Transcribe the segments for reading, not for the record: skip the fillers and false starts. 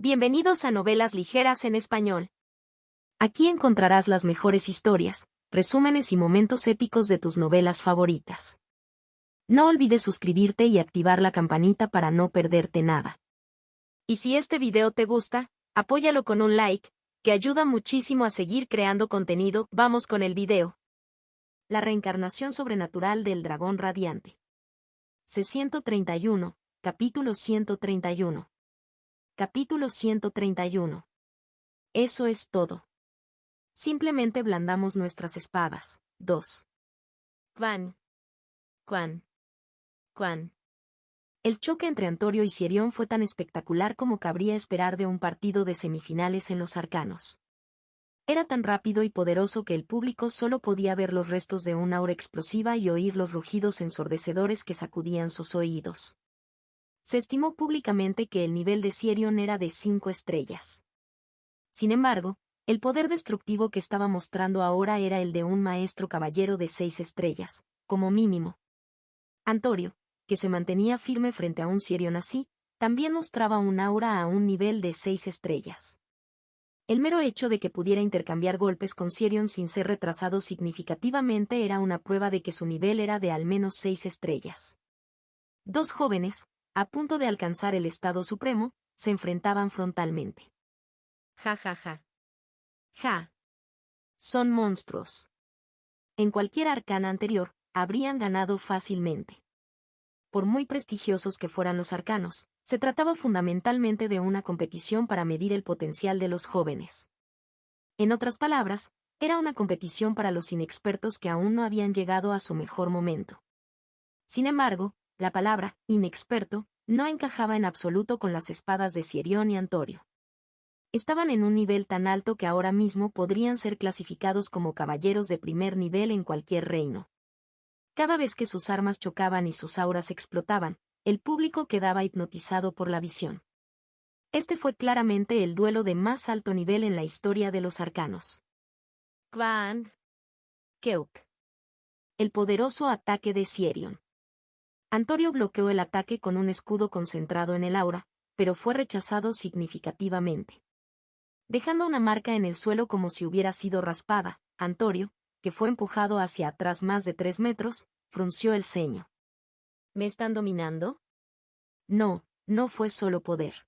Bienvenidos a Novelas Ligeras en Español. Aquí encontrarás las mejores historias, resúmenes y momentos épicos de tus novelas favoritas. No olvides suscribirte y activar la campanita para no perderte nada. Y si este video te gusta, apóyalo con un like, que ayuda muchísimo a seguir creando contenido. Vamos con el video. La reencarnación sobrenatural del dragón radiante. C-131, capítulo 131. Capítulo 131. Eso es todo. Simplemente blandamos nuestras espadas. 2. Quan. El choque entre Antorio y Cierión fue tan espectacular como cabría esperar de un partido de semifinales en los arcanos. Era tan rápido y poderoso que el público solo podía ver los restos de una aura explosiva y oír los rugidos ensordecedores que sacudían sus oídos. Se estimó públicamente que el nivel de Cierión era de 5 estrellas. Sin embargo, el poder destructivo que estaba mostrando ahora era el de un maestro caballero de 6 estrellas, como mínimo. Antorio, que se mantenía firme frente a un Cierión así, también mostraba un aura a un nivel de 6 estrellas. El mero hecho de que pudiera intercambiar golpes con Cierión sin ser retrasado significativamente era una prueba de que su nivel era de al menos 6 estrellas. Dos jóvenes, a punto de alcanzar el estado supremo, se enfrentaban frontalmente. Ja. Son monstruos. En cualquier arcana anterior, habrían ganado fácilmente. Por muy prestigiosos que fueran los arcanos, se trataba fundamentalmente de una competición para medir el potencial de los jóvenes. En otras palabras, era una competición para los inexpertos que aún no habían llegado a su mejor momento. Sin embargo, la palabra inexperto no encajaba en absoluto con las espadas de Cierión y Antorio. Estaban en un nivel tan alto que ahora mismo podrían ser clasificados como caballeros de primer nivel en cualquier reino. Cada vez que sus armas chocaban y sus auras explotaban, el público quedaba hipnotizado por la visión. Este fue claramente el duelo de más alto nivel en la historia de los arcanos. Quan. Keuk. El poderoso ataque de Cierión. Antorio bloqueó el ataque con un escudo concentrado en el aura, pero fue rechazado significativamente. Dejando una marca en el suelo como si hubiera sido raspada, Antorio, que fue empujado hacia atrás más de 3 metros, frunció el ceño. ¿Me están dominando? No fue solo poder.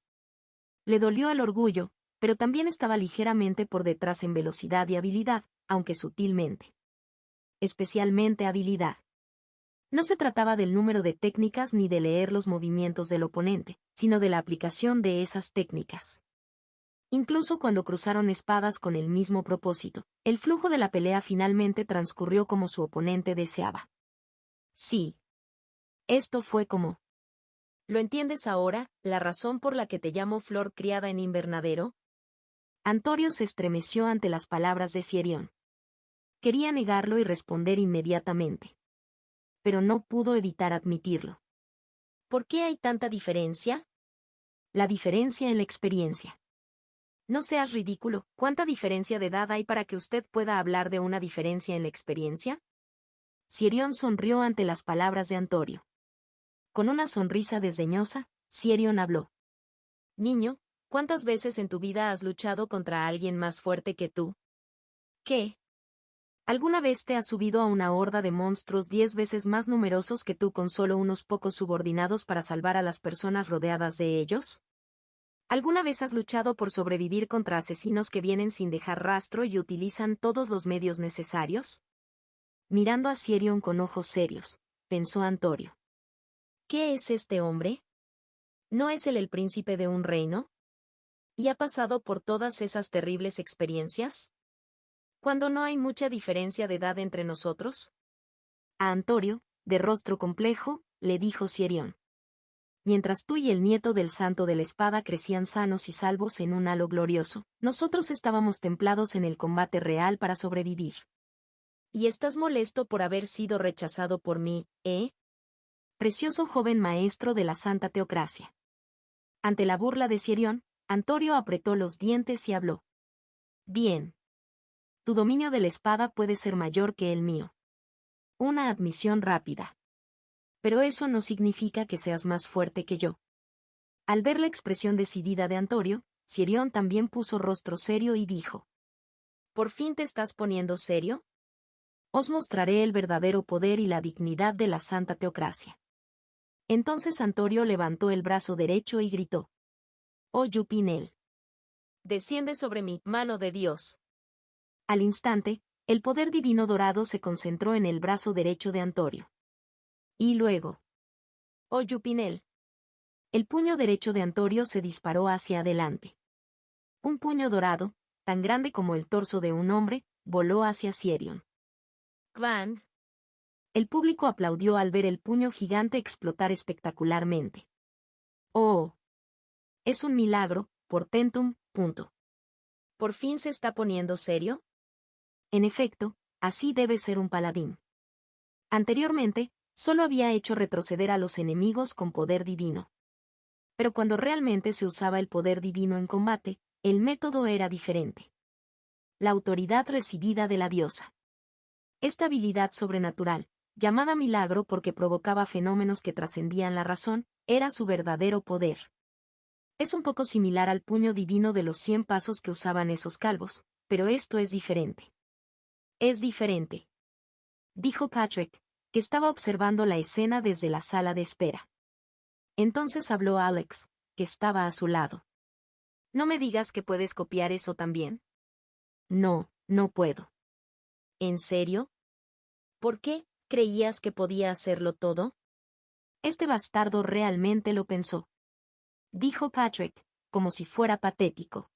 Le dolió al orgullo, pero también estaba ligeramente por detrás en velocidad y habilidad, aunque sutilmente. Especialmente habilidad. No se trataba del número de técnicas ni de leer los movimientos del oponente, sino de la aplicación de esas técnicas. Incluso cuando cruzaron espadas con el mismo propósito, el flujo de la pelea finalmente transcurrió como su oponente deseaba. Sí. Esto fue como... ¿Lo entiendes ahora, la razón por la que te llamo flor criada en invernadero? Antorio se estremeció ante las palabras de Cierión. Quería negarlo y responder inmediatamente. Pero no pudo evitar admitirlo. ¿Por qué hay tanta diferencia? La diferencia en la experiencia. No seas ridículo, ¿cuánta diferencia de edad hay para que usted pueda hablar de una diferencia en la experiencia? Cierión sonrió ante las palabras de Antorio. Con una sonrisa desdeñosa, Cierión habló. Niño, ¿cuántas veces en tu vida has luchado contra alguien más fuerte que tú? ¿Qué? ¿Alguna vez te has subido a una horda de monstruos 10 veces más numerosos que tú con solo unos pocos subordinados para salvar a las personas rodeadas de ellos? ¿Alguna vez has luchado por sobrevivir contra asesinos que vienen sin dejar rastro y utilizan todos los medios necesarios? Mirando a Cierión con ojos serios, pensó Antorio. ¿Qué es este hombre? ¿No es él el príncipe de un reino? ¿Y ha pasado por todas esas terribles experiencias? ¿Cuándo no hay mucha diferencia de edad entre nosotros? A Antorio, de rostro complejo, le dijo Cierión. Mientras tú y el nieto del santo de la espada crecían sanos y salvos en un halo glorioso, nosotros estábamos templados en el combate real para sobrevivir. ¿Y estás molesto por haber sido rechazado por mí, precioso joven maestro de la santa teocracia? Ante la burla de Cierión, Antorio apretó los dientes y habló. Bien. Tu dominio de la espada puede ser mayor que el mío. Una admisión rápida. Pero eso no significa que seas más fuerte que yo. Al ver la expresión decidida de Antorio, Sirion también puso rostro serio y dijo: ¿Por fin te estás poniendo serio? Os mostraré el verdadero poder y la dignidad de la santa teocracia. Entonces Antorio levantó el brazo derecho y gritó: Oh Yupinel, desciende sobre mí, mano de Dios. Al instante, el poder divino dorado se concentró en el brazo derecho de Antorio. Y luego, oh Yupinel. El puño derecho de Antorio se disparó hacia adelante. Un puño dorado, tan grande como el torso de un hombre, voló hacia Sirion. ¡Kvan! El público aplaudió al ver el puño gigante explotar espectacularmente. ¡Oh! Es un milagro, portentum, punto. ¿Por fin se está poniendo serio? En efecto, así debe ser un paladín. Anteriormente, solo había hecho retroceder a los enemigos con poder divino. Pero cuando realmente se usaba el poder divino en combate, el método era diferente. La autoridad recibida de la diosa. Esta habilidad sobrenatural, llamada milagro porque provocaba fenómenos que trascendían la razón, era su verdadero poder. Es un poco similar al puño divino de los 100 pasos que usaban esos calvos, pero esto es diferente. Es diferente, dijo Patrick, que estaba observando la escena desde la sala de espera. Entonces habló Alex, que estaba a su lado. ¿No me digas que puedes copiar eso también? No, no puedo. ¿En serio? ¿Por qué creías que podía hacerlo todo? Este bastardo realmente lo pensó. Dijo Patrick, como si fuera patético.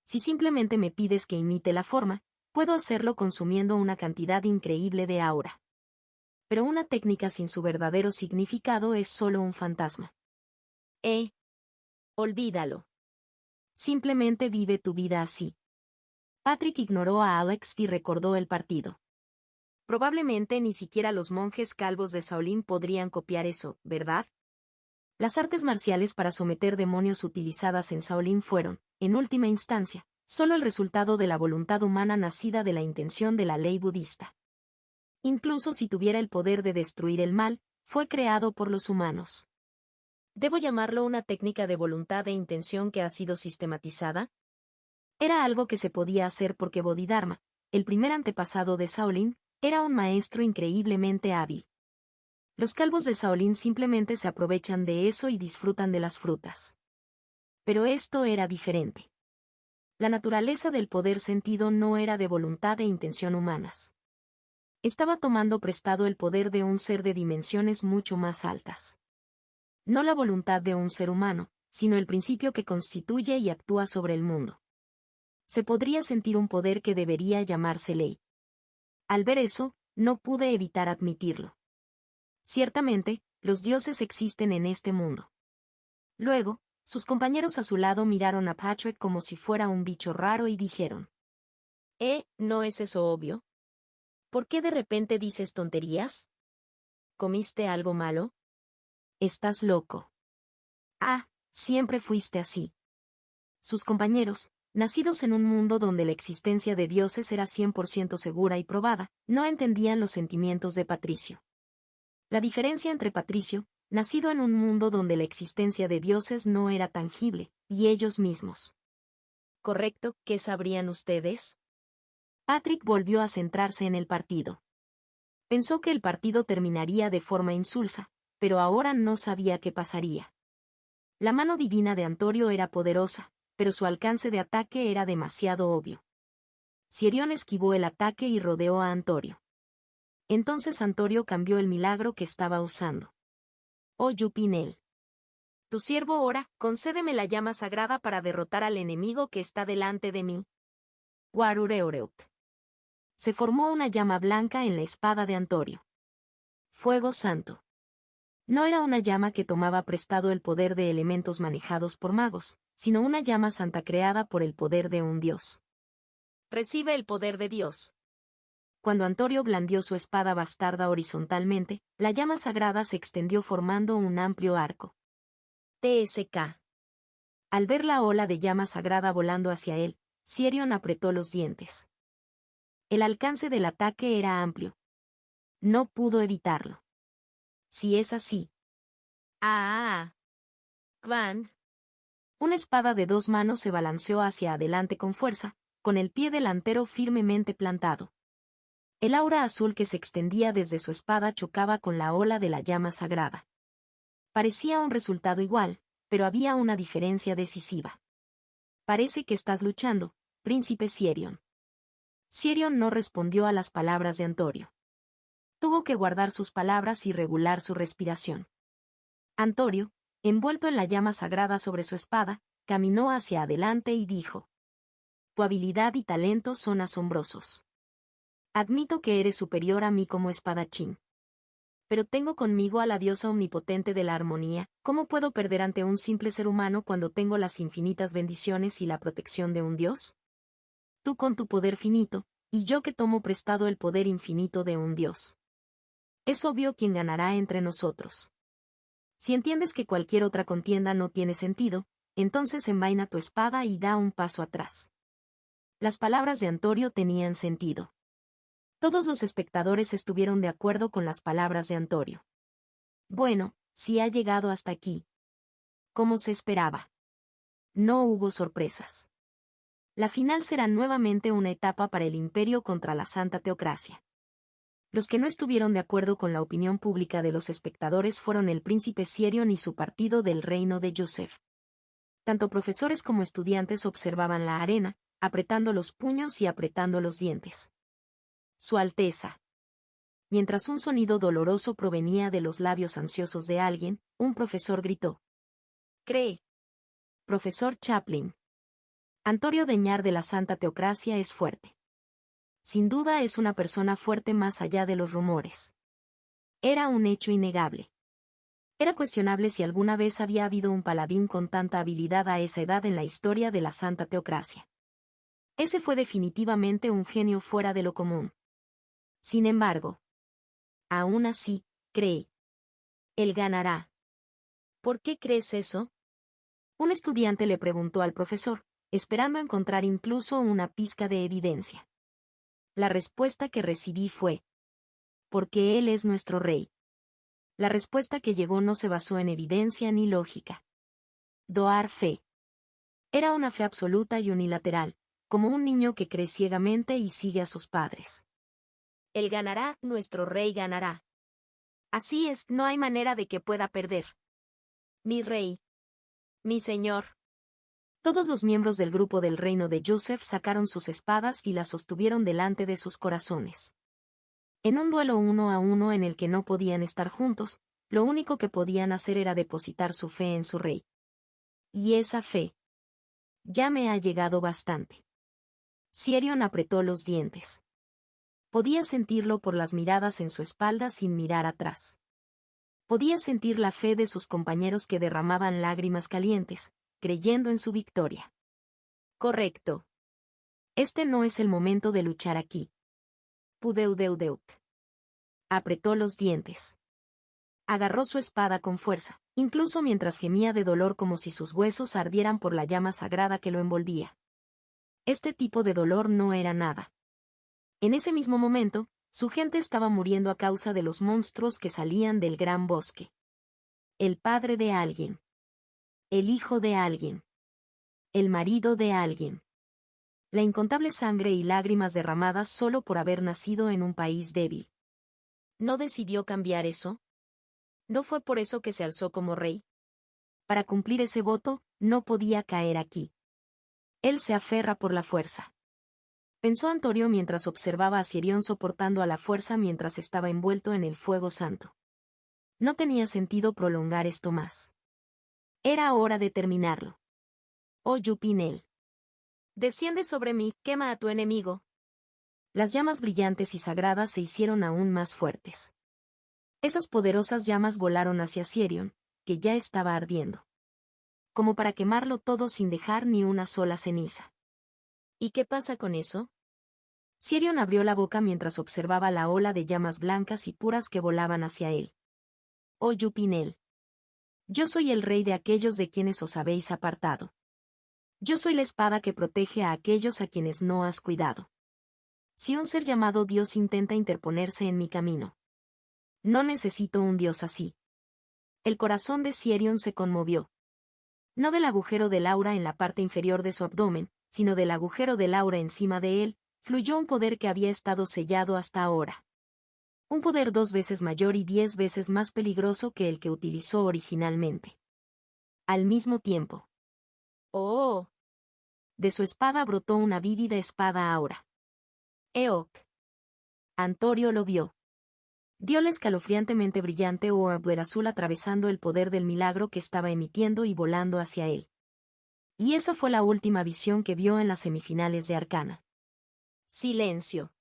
Si simplemente me pides que imite la forma, puedo hacerlo consumiendo una cantidad increíble de aura. Pero una técnica sin su verdadero significado es solo un fantasma. Olvídalo. Simplemente vive tu vida así. Patrick ignoró a Alex y recordó el partido. Probablemente ni siquiera los monjes calvos de Shaolin podrían copiar eso, ¿verdad? Las artes marciales para someter demonios utilizadas en Shaolin fueron, en última instancia, solo el resultado de la voluntad humana nacida de la intención de la ley budista. Incluso si tuviera el poder de destruir el mal, fue creado por los humanos. ¿Debo llamarlo una técnica de voluntad e intención que ha sido sistematizada? Era algo que se podía hacer porque Bodhidharma, el primer antepasado de Shaolin, era un maestro increíblemente hábil. Los calvos de Shaolin simplemente se aprovechan de eso y disfrutan de las frutas. Pero esto era diferente. La naturaleza del poder sentido no era de voluntad e intención humanas. Estaba tomando prestado el poder de un ser de dimensiones mucho más altas. No la voluntad de un ser humano, sino el principio que constituye y actúa sobre el mundo. Se podría sentir un poder que debería llamarse ley. Al ver eso, no pude evitar admitirlo. Ciertamente, los dioses existen en este mundo. Luego, sus compañeros a su lado miraron a Patrick como si fuera un bicho raro y dijeron: ¿No es eso obvio? ¿Por qué de repente dices tonterías? ¿Comiste algo malo? Estás loco. Ah, siempre fuiste así. Sus compañeros, nacidos en un mundo donde la existencia de dioses era 100% segura y probada, no entendían los sentimientos de Patricio. La diferencia entre Patricio, nacido en un mundo donde la existencia de dioses no era tangible, y ellos mismos. ¿Correcto? ¿Qué sabrían ustedes? Patrick volvió a centrarse en el partido. Pensó que el partido terminaría de forma insulsa, pero ahora no sabía qué pasaría. La mano divina de Antorio era poderosa, pero su alcance de ataque era demasiado obvio. Sirion esquivó el ataque y rodeó a Antorio. Entonces Antorio cambió el milagro que estaba usando. Oh Yupinel. Tu siervo ora, concédeme la llama sagrada para derrotar al enemigo que está delante de mí. Warureoreuk. Se formó una llama blanca en la espada de Antorio. Fuego santo. No era una llama que tomaba prestado el poder de elementos manejados por magos, sino una llama santa creada por el poder de un dios. Recibe el poder de Dios. Cuando Antorio blandió su espada bastarda horizontalmente, la llama sagrada se extendió formando un amplio arco. TSK. Al ver la ola de llama sagrada volando hacia él, Sirion apretó los dientes. El alcance del ataque era amplio. No pudo evitarlo. Si es así. Kvan. Una espada de 2 manos se balanceó hacia adelante con fuerza, con el pie delantero firmemente plantado. El aura azul que se extendía desde su espada chocaba con la ola de la llama sagrada. Parecía un resultado igual, pero había una diferencia decisiva. Parece que estás luchando, príncipe Cierion. Cierion no respondió a las palabras de Antorio. Tuvo que guardar sus palabras y regular su respiración. Antorio, envuelto en la llama sagrada sobre su espada, caminó hacia adelante y dijo: Tu habilidad y talento son asombrosos. Admito que eres superior a mí como espadachín. Pero tengo conmigo a la diosa omnipotente de la armonía. ¿Cómo puedo perder ante un simple ser humano cuando tengo las infinitas bendiciones y la protección de un dios? Tú con tu poder finito, y yo que tomo prestado el poder infinito de un dios. Es obvio quién ganará entre nosotros. Si entiendes que cualquier otra contienda no tiene sentido, entonces envaina tu espada y da un paso atrás. Las palabras de Antorio tenían sentido. Todos los espectadores estuvieron de acuerdo con las palabras de Antorio. Bueno, si ha llegado hasta aquí. Como se esperaba. No hubo sorpresas. La final será nuevamente una etapa para el imperio contra la santa teocracia. Los que no estuvieron de acuerdo con la opinión pública de los espectadores fueron el príncipe Cierion y su partido del reino de Yusef. Tanto profesores como estudiantes observaban la arena, apretando los puños y apretando los dientes. Su Alteza. Mientras un sonido doloroso provenía de los labios ansiosos de alguien, un profesor gritó: «¡Cree! Profesor Chaplin. Antorio Deñar de la Santa Teocracia es fuerte. Sin duda es una persona fuerte más allá de los rumores». Era un hecho innegable. Era cuestionable si alguna vez había habido un paladín con tanta habilidad a esa edad en la historia de la Santa Teocracia. Ese fue definitivamente un genio fuera de lo común. Sin embargo, aún así, cree. Él ganará. ¿Por qué crees eso? Un estudiante le preguntó al profesor, esperando encontrar incluso una pizca de evidencia. La respuesta que recibí fue: porque él es nuestro rey. La respuesta que llegó no se basó en evidencia ni lógica. Doar fe. Era una fe absoluta y unilateral, como un niño que cree ciegamente y sigue a sus padres. Él ganará, nuestro rey ganará. Así es, no hay manera de que pueda perder. Mi rey. Mi señor. Todos los miembros del grupo del reino de Yusef sacaron sus espadas y las sostuvieron delante de sus corazones. En un duelo 1-1 en el que no podían estar juntos, lo único que podían hacer era depositar su fe en su rey. Y esa fe ya me ha llegado bastante. Cierion apretó los dientes. Podía sentirlo por las miradas en su espalda sin mirar atrás. Podía sentir la fe de sus compañeros que derramaban lágrimas calientes, creyendo en su victoria. Correcto. Este no es el momento de luchar aquí. Pudeudeudeuc. Apretó los dientes. Agarró su espada con fuerza, incluso mientras gemía de dolor como si sus huesos ardieran por la llama sagrada que lo envolvía. Este tipo de dolor no era nada. En ese mismo momento, su gente estaba muriendo a causa de los monstruos que salían del gran bosque. El padre de alguien. El hijo de alguien. El marido de alguien. La incontable sangre y lágrimas derramadas solo por haber nacido en un país débil. ¿No decidió cambiar eso? ¿No fue por eso que se alzó como rey? Para cumplir ese voto, no podía caer aquí. Él se aferra por la fuerza. Pensó Antorio mientras observaba a Cierion soportando a la fuerza mientras estaba envuelto en el fuego santo. No tenía sentido prolongar esto más. Era hora de terminarlo. Oh Yupinel. Desciende sobre mí, quema a tu enemigo. Las llamas brillantes y sagradas se hicieron aún más fuertes. Esas poderosas llamas volaron hacia Cierion, que ya estaba ardiendo. Como para quemarlo todo sin dejar ni una sola ceniza. ¿Y qué pasa con eso? Cierion abrió la boca mientras observaba la ola de llamas blancas y puras que volaban hacia él. Oh Yupinel. Yo soy el rey de aquellos de quienes os habéis apartado. Yo soy la espada que protege a aquellos a quienes no has cuidado. Si un ser llamado Dios intenta interponerse en mi camino. No necesito un Dios así. El corazón de Cierion se conmovió. No del agujero del aura en la parte inferior de su abdomen, sino del agujero del aura encima de él, fluyó un poder que había estado sellado hasta ahora. Un poder 2 veces mayor y 10 veces más peligroso que el que utilizó originalmente. Al mismo tiempo. ¡Oh! De su espada brotó una vívida espada aura. Eok. Antorio lo vio. Vio la escalofriantemente brillante orbe azul atravesando el poder del milagro que estaba emitiendo y volando hacia él. Y esa fue la última visión que vio en las semifinales de Arcana. Silencio.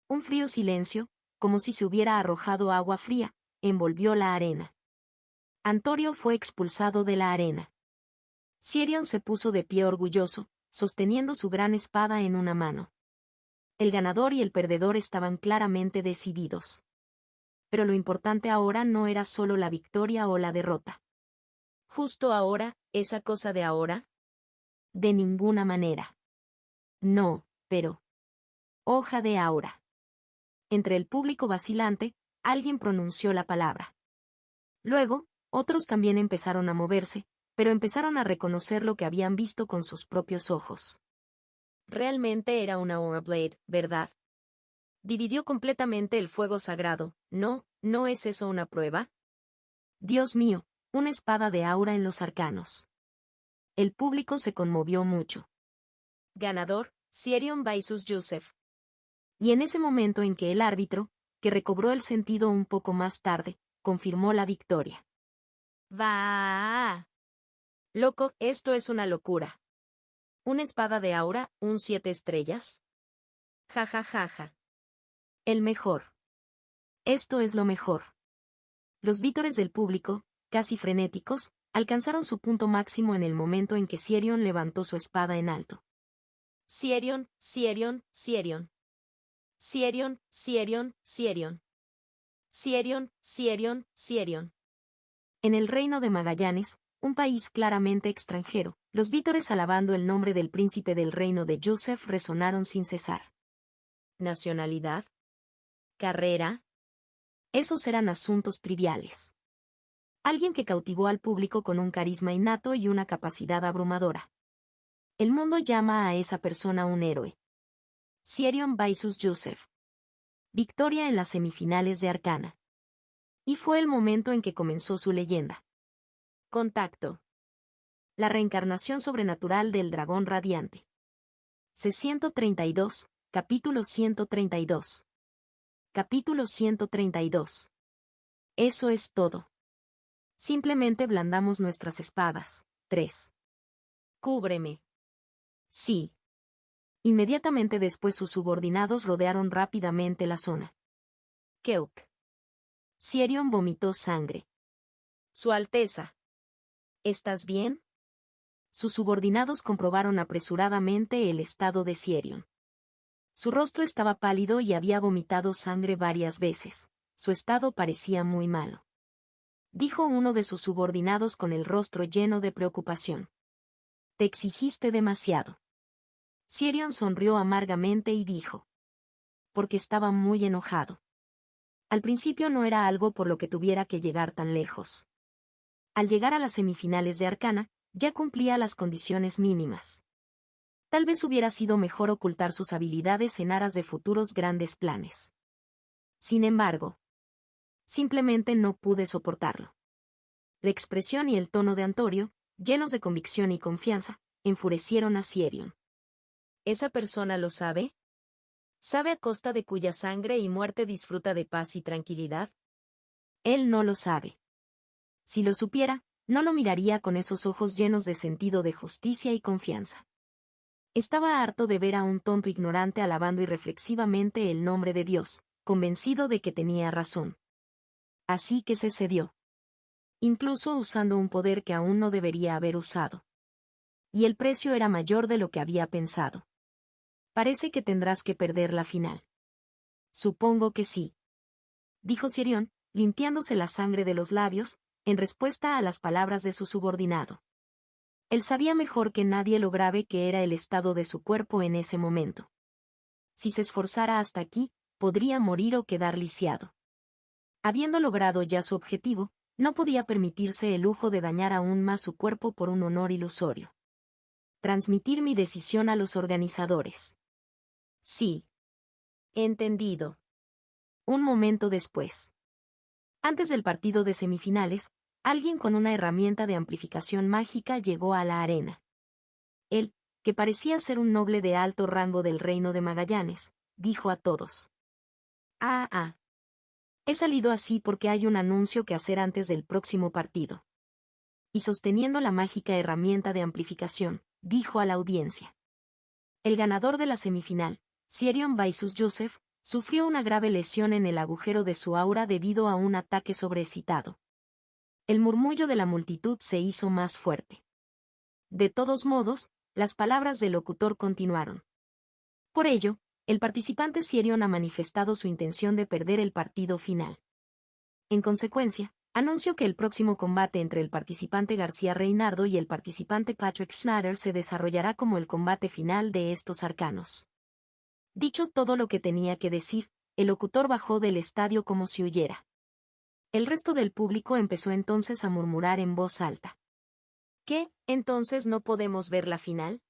Un frío silencio, como si se hubiera arrojado agua fría, envolvió la arena. Antorio fue expulsado de la arena. Sirion se puso de pie orgulloso, sosteniendo su gran espada en una mano. El ganador y el perdedor estaban claramente decididos. Pero lo importante ahora no era solo la victoria o la derrota. ¿Justo ahora, esa cosa de ahora? De ninguna manera. No, pero... Hoja de aura. Entre el público vacilante, alguien pronunció la palabra. Luego, otros también empezaron a moverse, pero empezaron a reconocer lo que habían visto con sus propios ojos. Realmente era una Aura Blade, ¿verdad? Dividió completamente el fuego sagrado. ¿No es eso una prueba? Dios mío, una espada de aura en los arcanos. El público se conmovió mucho. Ganador, Sirion vs Joseph. Y en ese momento en que el árbitro, que recobró el sentido un poco más tarde, confirmó la victoria. ¡Va! Loco, esto es una locura. ¿Una espada de aura, un 7 estrellas? Ja ja ja ja. El mejor. Esto es lo mejor. Los vítores del público, casi frenéticos, alcanzaron su punto máximo en el momento en que Sirion levantó su espada en alto. Sirion, Sirion, Sirion. Sirion, Sirion, Sirion. Sirion, Sirion, Sirion. En el reino de Magallanes, un país claramente extranjero, los vítores alabando el nombre del príncipe del reino de Joseph resonaron sin cesar. ¿Nacionalidad? ¿Carrera? Esos eran asuntos triviales. Alguien que cautivó al público con un carisma innato y una capacidad abrumadora. El mundo llama a esa persona un héroe. Sirion vs Joseph. Victoria en las semifinales de Arcana. Y fue el momento en que comenzó su leyenda. Contacto. La reencarnación sobrenatural del dragón radiante. C-132, capítulo 132. Capítulo 132. Eso es todo. Simplemente blandamos nuestras espadas. 3. Cúbreme. Sí. Inmediatamente después sus subordinados rodearon rápidamente la zona. Keok. Sirion vomitó sangre. Su Alteza. ¿Estás bien? Sus subordinados comprobaron apresuradamente el estado de Sirion. Su rostro estaba pálido y había vomitado sangre varias veces. Su estado parecía muy malo. Dijo uno de sus subordinados con el rostro lleno de preocupación. Te exigiste demasiado. Sirion sonrió amargamente y dijo. Porque estaba muy enojado. Al principio no era algo por lo que tuviera que llegar tan lejos. Al llegar a las semifinales de Arcana, ya cumplía las condiciones mínimas. Tal vez hubiera sido mejor ocultar sus habilidades en aras de futuros grandes planes. Sin embargo, simplemente no pude soportarlo. La expresión y el tono de Antorio, llenos de convicción y confianza, enfurecieron a Sirion. ¿Esa persona lo sabe? ¿Sabe a costa de cuya sangre y muerte disfruta de paz y tranquilidad? Él no lo sabe. Si lo supiera, no lo miraría con esos ojos llenos de sentido de justicia y confianza. Estaba harto de ver a un tonto ignorante alabando irreflexivamente el nombre de Dios, convencido de que tenía razón. Así que se cedió. Incluso usando un poder que aún no debería haber usado. Y el precio era mayor de lo que había pensado. Parece que tendrás que perder la final. Supongo que sí. Dijo Sirion, limpiándose la sangre de los labios, en respuesta a las palabras de su subordinado. Él sabía mejor que nadie lo grave que era el estado de su cuerpo en ese momento. Si se esforzara hasta aquí, podría morir o quedar lisiado. Habiendo logrado ya su objetivo, No podía permitirse el lujo de dañar aún más su cuerpo por un honor ilusorio. Transmitir mi decisión a los organizadores. Sí. Entendido. Un momento después. Antes del partido de semifinales, alguien con una herramienta de amplificación mágica llegó a la arena. Él, que parecía ser un noble de alto rango del reino de Magallanes, dijo a todos. He salido así porque hay un anuncio que hacer antes del próximo partido. Y sosteniendo la mágica herramienta de amplificación, dijo a la audiencia. El ganador de la semifinal, Sierion Vaisus Joseph, sufrió una grave lesión en el agujero de su aura debido a un ataque sobreexcitado. El murmullo de la multitud se hizo más fuerte. De todos modos, las palabras del locutor continuaron. Por ello, el participante Sierion ha manifestado su intención de perder el partido final. En consecuencia, anunció que el próximo combate entre el participante García Reinardo y el participante Patrick Schneider se desarrollará como el combate final de estos arcanos. Dicho todo lo que tenía que decir, el locutor bajó del estadio como si huyera. El resto del público empezó entonces a murmurar en voz alta. ¿Qué, entonces no podemos ver la final?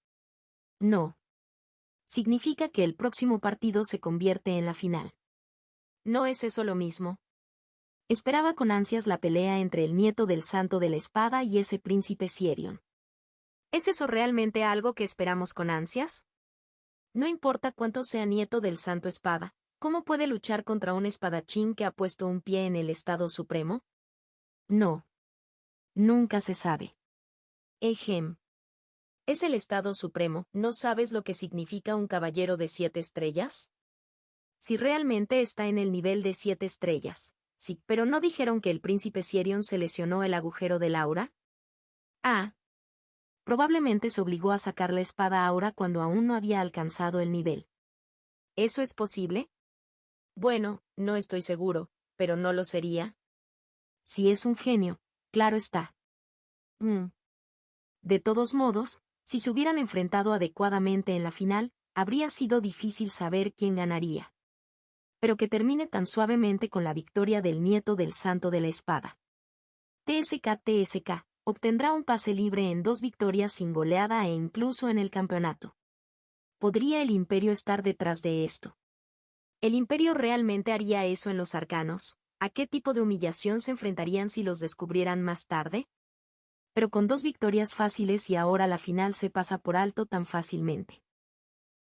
No. Significa que el próximo partido se convierte en la final. ¿No es eso lo mismo? Esperaba con ansias la pelea entre el nieto del Santo de la Espada y ese príncipe Sierion. ¿Es eso realmente algo que esperamos con ansias? No importa cuánto sea nieto del Santo Espada, ¿cómo puede luchar contra un espadachín que ha puesto un pie en el Estado Supremo? No. Nunca se sabe. Ejem. ¿Es el Estado Supremo? ¿No sabes lo que significa un caballero de 7 estrellas? Si realmente está en el nivel de 7 estrellas. Sí, pero ¿no dijeron que el príncipe Sierion se lesionó el agujero del aura? Probablemente se obligó a sacar la espada aura cuando aún no había alcanzado el nivel. ¿Eso es posible? Bueno, no estoy seguro, pero ¿no lo sería? Si es un genio, claro está. De todos modos, si se hubieran enfrentado adecuadamente en la final, habría sido difícil saber quién ganaría. Pero que termine tan suavemente con la victoria del nieto del Santo de la Espada. TSK obtendrá un pase libre en 2 victorias sin goleada e incluso en el campeonato. ¿Podría el Imperio estar detrás de esto? ¿El Imperio realmente haría eso en los arcanos? ¿A qué tipo de humillación se enfrentarían si los descubrieran más tarde? Pero con 2 victorias fáciles y ahora la final se pasa por alto tan fácilmente.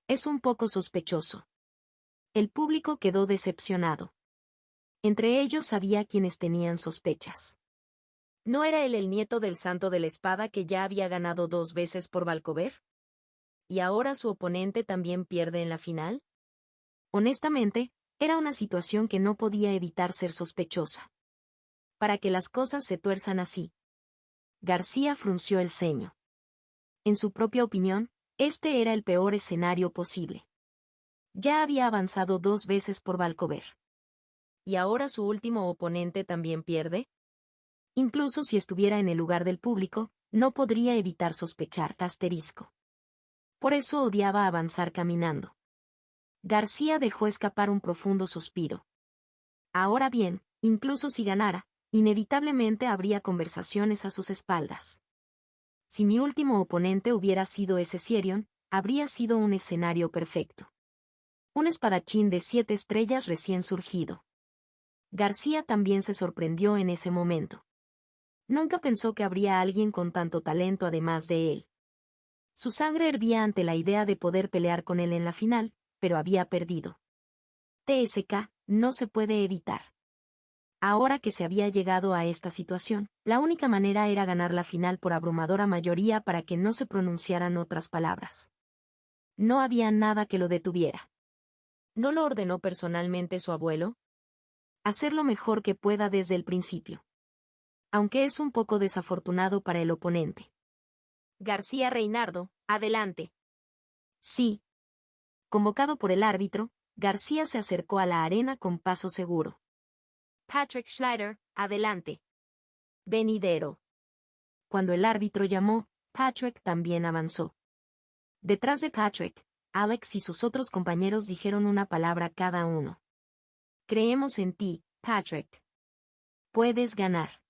Es un poco sospechoso. El público quedó decepcionado. Entre ellos había quienes tenían sospechas. ¿No era él el nieto del Santo de la Espada que ya había ganado 2 veces por Valcover? ¿Y ahora su oponente también pierde en la final? Honestamente, era una situación que no podía evitar ser sospechosa. Para que las cosas se tuerzan así. García frunció el ceño. En su propia opinión, este era el peor escenario posible. Ya había avanzado 2 veces por Valcover. ¿Y ahora su último oponente también pierde? Incluso si estuviera en el lugar del público, no podría evitar sospechar asterisco. Por eso odiaba avanzar caminando. García dejó escapar un profundo suspiro. Ahora bien, incluso si ganara, inevitablemente habría conversaciones a sus espaldas. Si mi último oponente hubiera sido ese Sierion, habría sido un escenario perfecto. Un espadachín de 7 estrellas recién surgido. García también se sorprendió en ese momento. Nunca pensó que habría alguien con tanto talento además de él. Su sangre hervía ante la idea de poder pelear con él en la final, pero había perdido. TSK, no se puede evitar. Ahora que se había llegado a esta situación, la única manera era ganar la final por abrumadora mayoría para que no se pronunciaran otras palabras. No había nada que lo detuviera. ¿No lo ordenó personalmente su abuelo? Hacer lo mejor que pueda desde el principio. Aunque es un poco desafortunado para el oponente. García Reinardo, adelante. Sí. Convocado por el árbitro, García se acercó a la arena con paso seguro. Patrick Schneider, adelante. Venidero. Cuando el árbitro llamó, Patrick también avanzó. Detrás de Patrick, Alex y sus otros compañeros dijeron una palabra cada uno. Creemos en ti, Patrick. Puedes ganar.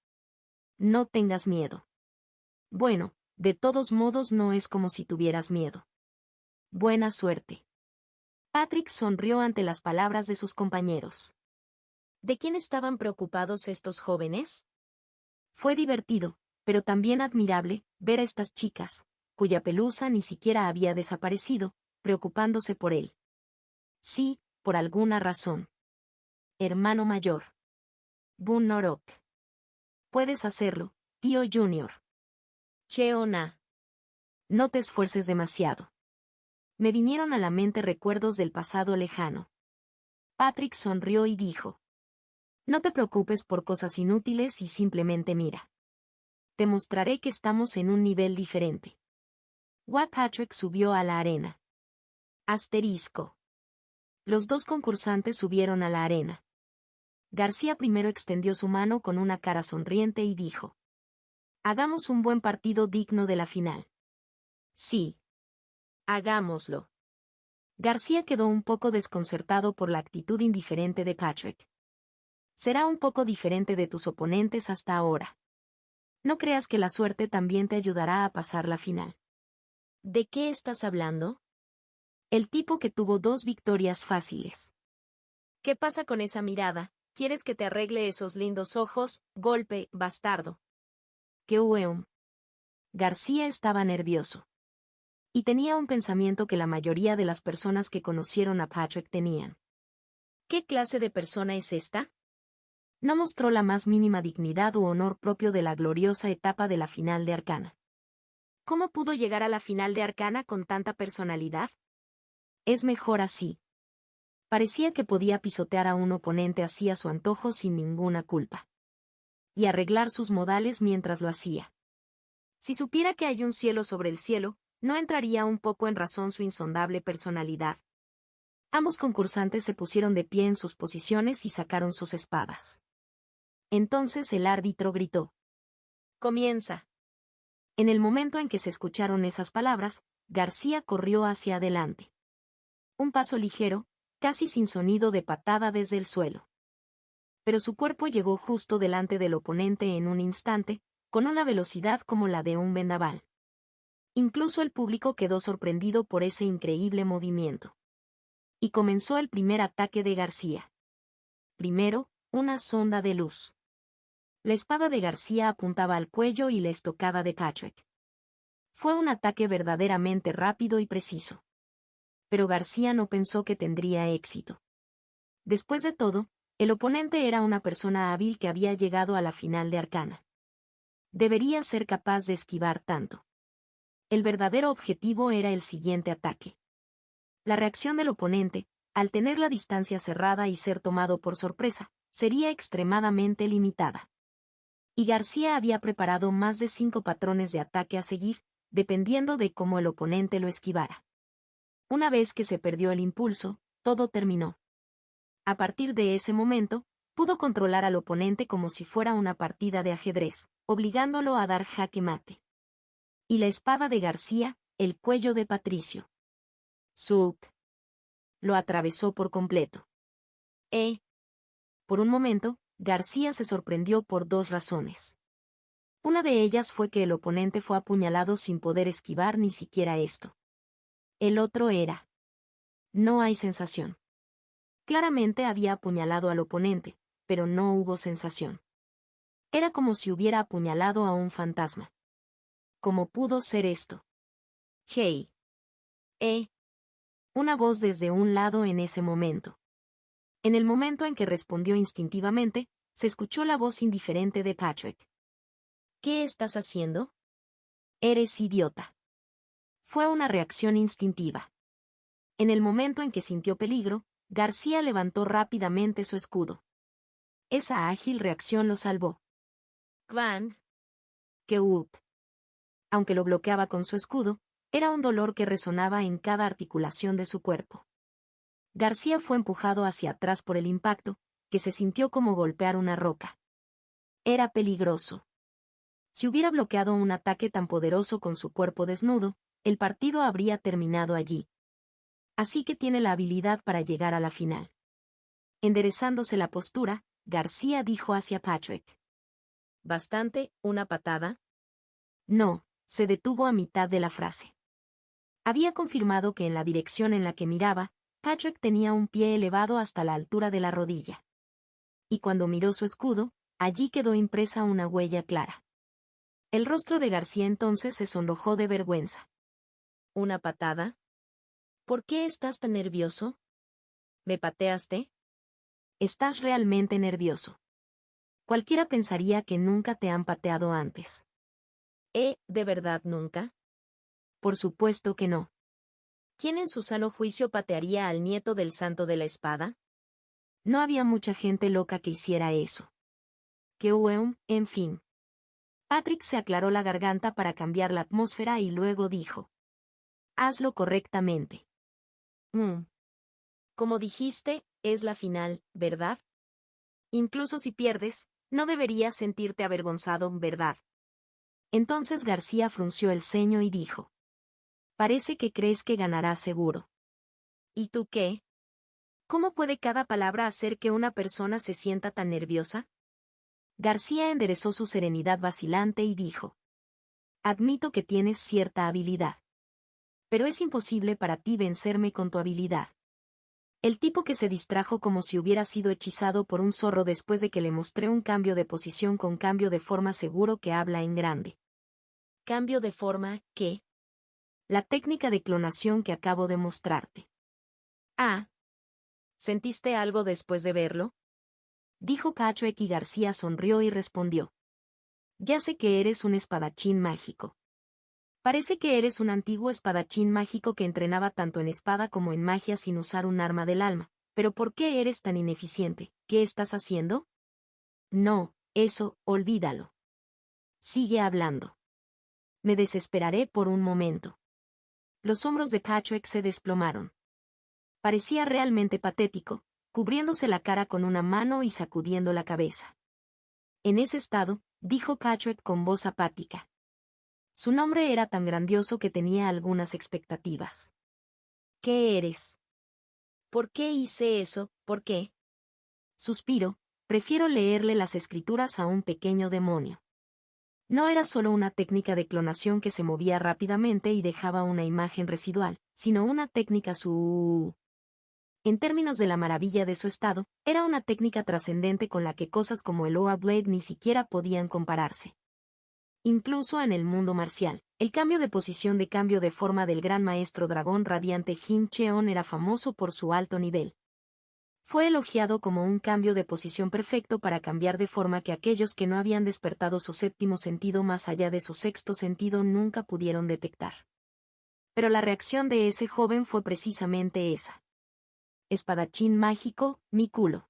No tengas miedo. Bueno, de todos modos no es como si tuvieras miedo. Buena suerte. Patrick sonrió ante las palabras de sus compañeros. ¿De quién estaban preocupados estos jóvenes? Fue divertido, pero también admirable, ver a estas chicas, cuya pelusa ni siquiera había desaparecido, preocupándose por él. Sí, por alguna razón. Hermano mayor. Bun Norok. Puedes hacerlo, tío Junior. Cheona. No te esfuerces demasiado. Me vinieron a la mente recuerdos del pasado lejano. Patrick sonrió y dijo. No te preocupes por cosas inútiles y simplemente mira. Te mostraré que estamos en un nivel diferente. Watt Patrick subió a la arena. Asterisco. Los dos concursantes subieron a la arena. García primero extendió su mano con una cara sonriente y dijo. Hagamos un buen partido digno de la final. Sí. Hagámoslo. García quedó un poco desconcertado por la actitud indiferente de Patrick. Será un poco diferente de tus oponentes hasta ahora. No creas que la suerte también te ayudará a pasar la final. ¿De qué estás hablando? El tipo que tuvo 2 victorias fáciles. ¿Qué pasa con esa mirada? ¿Quieres que te arregle esos lindos ojos? Golpe, bastardo. ¡Qué hueum! García estaba nervioso. Y tenía un pensamiento que la mayoría de las personas que conocieron a Patrick tenían. ¿Qué clase de persona es esta? No mostró la más mínima dignidad u honor propio de la gloriosa etapa de la final de Arcana. ¿Cómo pudo llegar a la final de Arcana con tanta personalidad? Es mejor así. Parecía que podía pisotear a un oponente así a su antojo sin ninguna culpa. Y arreglar sus modales mientras lo hacía. Si supiera que hay un cielo sobre el cielo, ¿no entraría un poco en razón su insondable personalidad? Ambos concursantes se pusieron de pie en sus posiciones y sacaron sus espadas. Entonces el árbitro gritó. Comienza. En el momento en que se escucharon esas palabras, García corrió hacia adelante. Un paso ligero, casi sin sonido de patada desde el suelo. Pero su cuerpo llegó justo delante del oponente en un instante, con una velocidad como la de un vendaval. Incluso el público quedó sorprendido por ese increíble movimiento. Y comenzó el primer ataque de García. Primero, una sonda de luz. La espada de García apuntaba al cuello y la estocada de Patrick. Fue un ataque verdaderamente rápido y preciso. Pero García no pensó que tendría éxito. Después de todo, el oponente era una persona hábil que había llegado a la final de Arcana. Debería ser capaz de esquivar tanto. El verdadero objetivo era el siguiente ataque. La reacción del oponente, al tener la distancia cerrada y ser tomado por sorpresa, sería extremadamente limitada. Y García había preparado más de 5 patrones de ataque a seguir, dependiendo de cómo el oponente lo esquivara. Una vez que se perdió el impulso, todo terminó. A partir de ese momento, pudo controlar al oponente como si fuera una partida de ajedrez, obligándolo a dar jaque mate. Y la espada de García, el cuello de Patricio. Zuc. Lo atravesó por completo. Por un momento, García se sorprendió por 2 razones. Una de ellas fue que el oponente fue apuñalado sin poder esquivar ni siquiera esto. El otro era. No hay sensación. Claramente había apuñalado al oponente, pero no hubo sensación. Era como si hubiera apuñalado a un fantasma. ¿Cómo pudo ser esto? Hey. Una voz desde un lado en ese momento. En el momento en que respondió instintivamente, se escuchó la voz indiferente de Patrick. ¿Qué estás haciendo? Eres idiota. Fue una reacción instintiva. En el momento en que sintió peligro, García levantó rápidamente su escudo. Esa ágil reacción lo salvó. Kwan. Keup. Aunque lo bloqueaba con su escudo, era un dolor que resonaba en cada articulación de su cuerpo. García fue empujado hacia atrás por el impacto, que se sintió como golpear una roca. Era peligroso. Si hubiera bloqueado un ataque tan poderoso con su cuerpo desnudo, el partido habría terminado allí. Así que tiene la habilidad para llegar a la final. Enderezándose la postura, García dijo hacia Patrick. ¿Bastante, una patada? No, se detuvo a mitad de la frase. Había confirmado que en la dirección en la que miraba, Patrick tenía un pie elevado hasta la altura de la rodilla. Y cuando miró su escudo, allí quedó impresa una huella clara. El rostro de García entonces se sonrojó de vergüenza. ¿Una patada? ¿Por qué estás tan nervioso? ¿Me pateaste? Estás realmente nervioso. Cualquiera pensaría que nunca te han pateado antes. ¿De verdad nunca? Por supuesto que no. ¿Quién en su sano juicio patearía al nieto del santo de la espada? No había mucha gente loca que hiciera eso. En fin. Patrick se aclaró la garganta para cambiar la atmósfera y luego dijo. Hazlo correctamente. Como dijiste, es la final, ¿verdad? Incluso si pierdes, no deberías sentirte avergonzado, ¿verdad? Entonces García frunció el ceño y dijo. Parece que crees que ganarás seguro. ¿Y tú qué? ¿Cómo puede cada palabra hacer que una persona se sienta tan nerviosa? García enderezó su serenidad vacilante y dijo. Admito que tienes cierta habilidad. Pero es imposible para ti vencerme con tu habilidad. El tipo que se distrajo como si hubiera sido hechizado por un zorro después de que le mostré un cambio de posición con cambio de forma seguro que habla en grande. ¿Cambio de forma qué? La técnica de clonación que acabo de mostrarte. Ah. ¿Sentiste algo después de verlo? Dijo Patrick y García sonrió y respondió. Ya sé que eres un espadachín mágico. Parece que eres un antiguo espadachín mágico que entrenaba tanto en espada como en magia sin usar un arma del alma. Pero ¿por qué eres tan ineficiente? ¿Qué estás haciendo? No, eso, olvídalo. Sigue hablando. Me desesperaré por un momento. Los hombros de Patrick se desplomaron. Parecía realmente patético, cubriéndose la cara con una mano y sacudiendo la cabeza. En ese estado, dijo Patrick con voz apática. Su nombre era tan grandioso que tenía algunas expectativas. ¿Qué eres? ¿Por qué hice eso? ¿Por qué? Suspiro, prefiero leerle las escrituras a un pequeño demonio. No era solo una técnica de clonación que se movía rápidamente y dejaba una imagen residual, sino una técnica En términos de la maravilla de su estado, era una técnica trascendente con la que cosas como el Oa Blade ni siquiera podían compararse. Incluso en el mundo marcial, el cambio de posición de cambio de forma del gran maestro dragón radiante Jin Cheon era famoso por su alto nivel. Fue elogiado como un cambio de posición perfecto para cambiar de forma que aquellos que no habían despertado su séptimo sentido más allá de su sexto sentido nunca pudieron detectar. Pero la reacción de ese joven fue precisamente esa. Espadachín mágico, mi culo.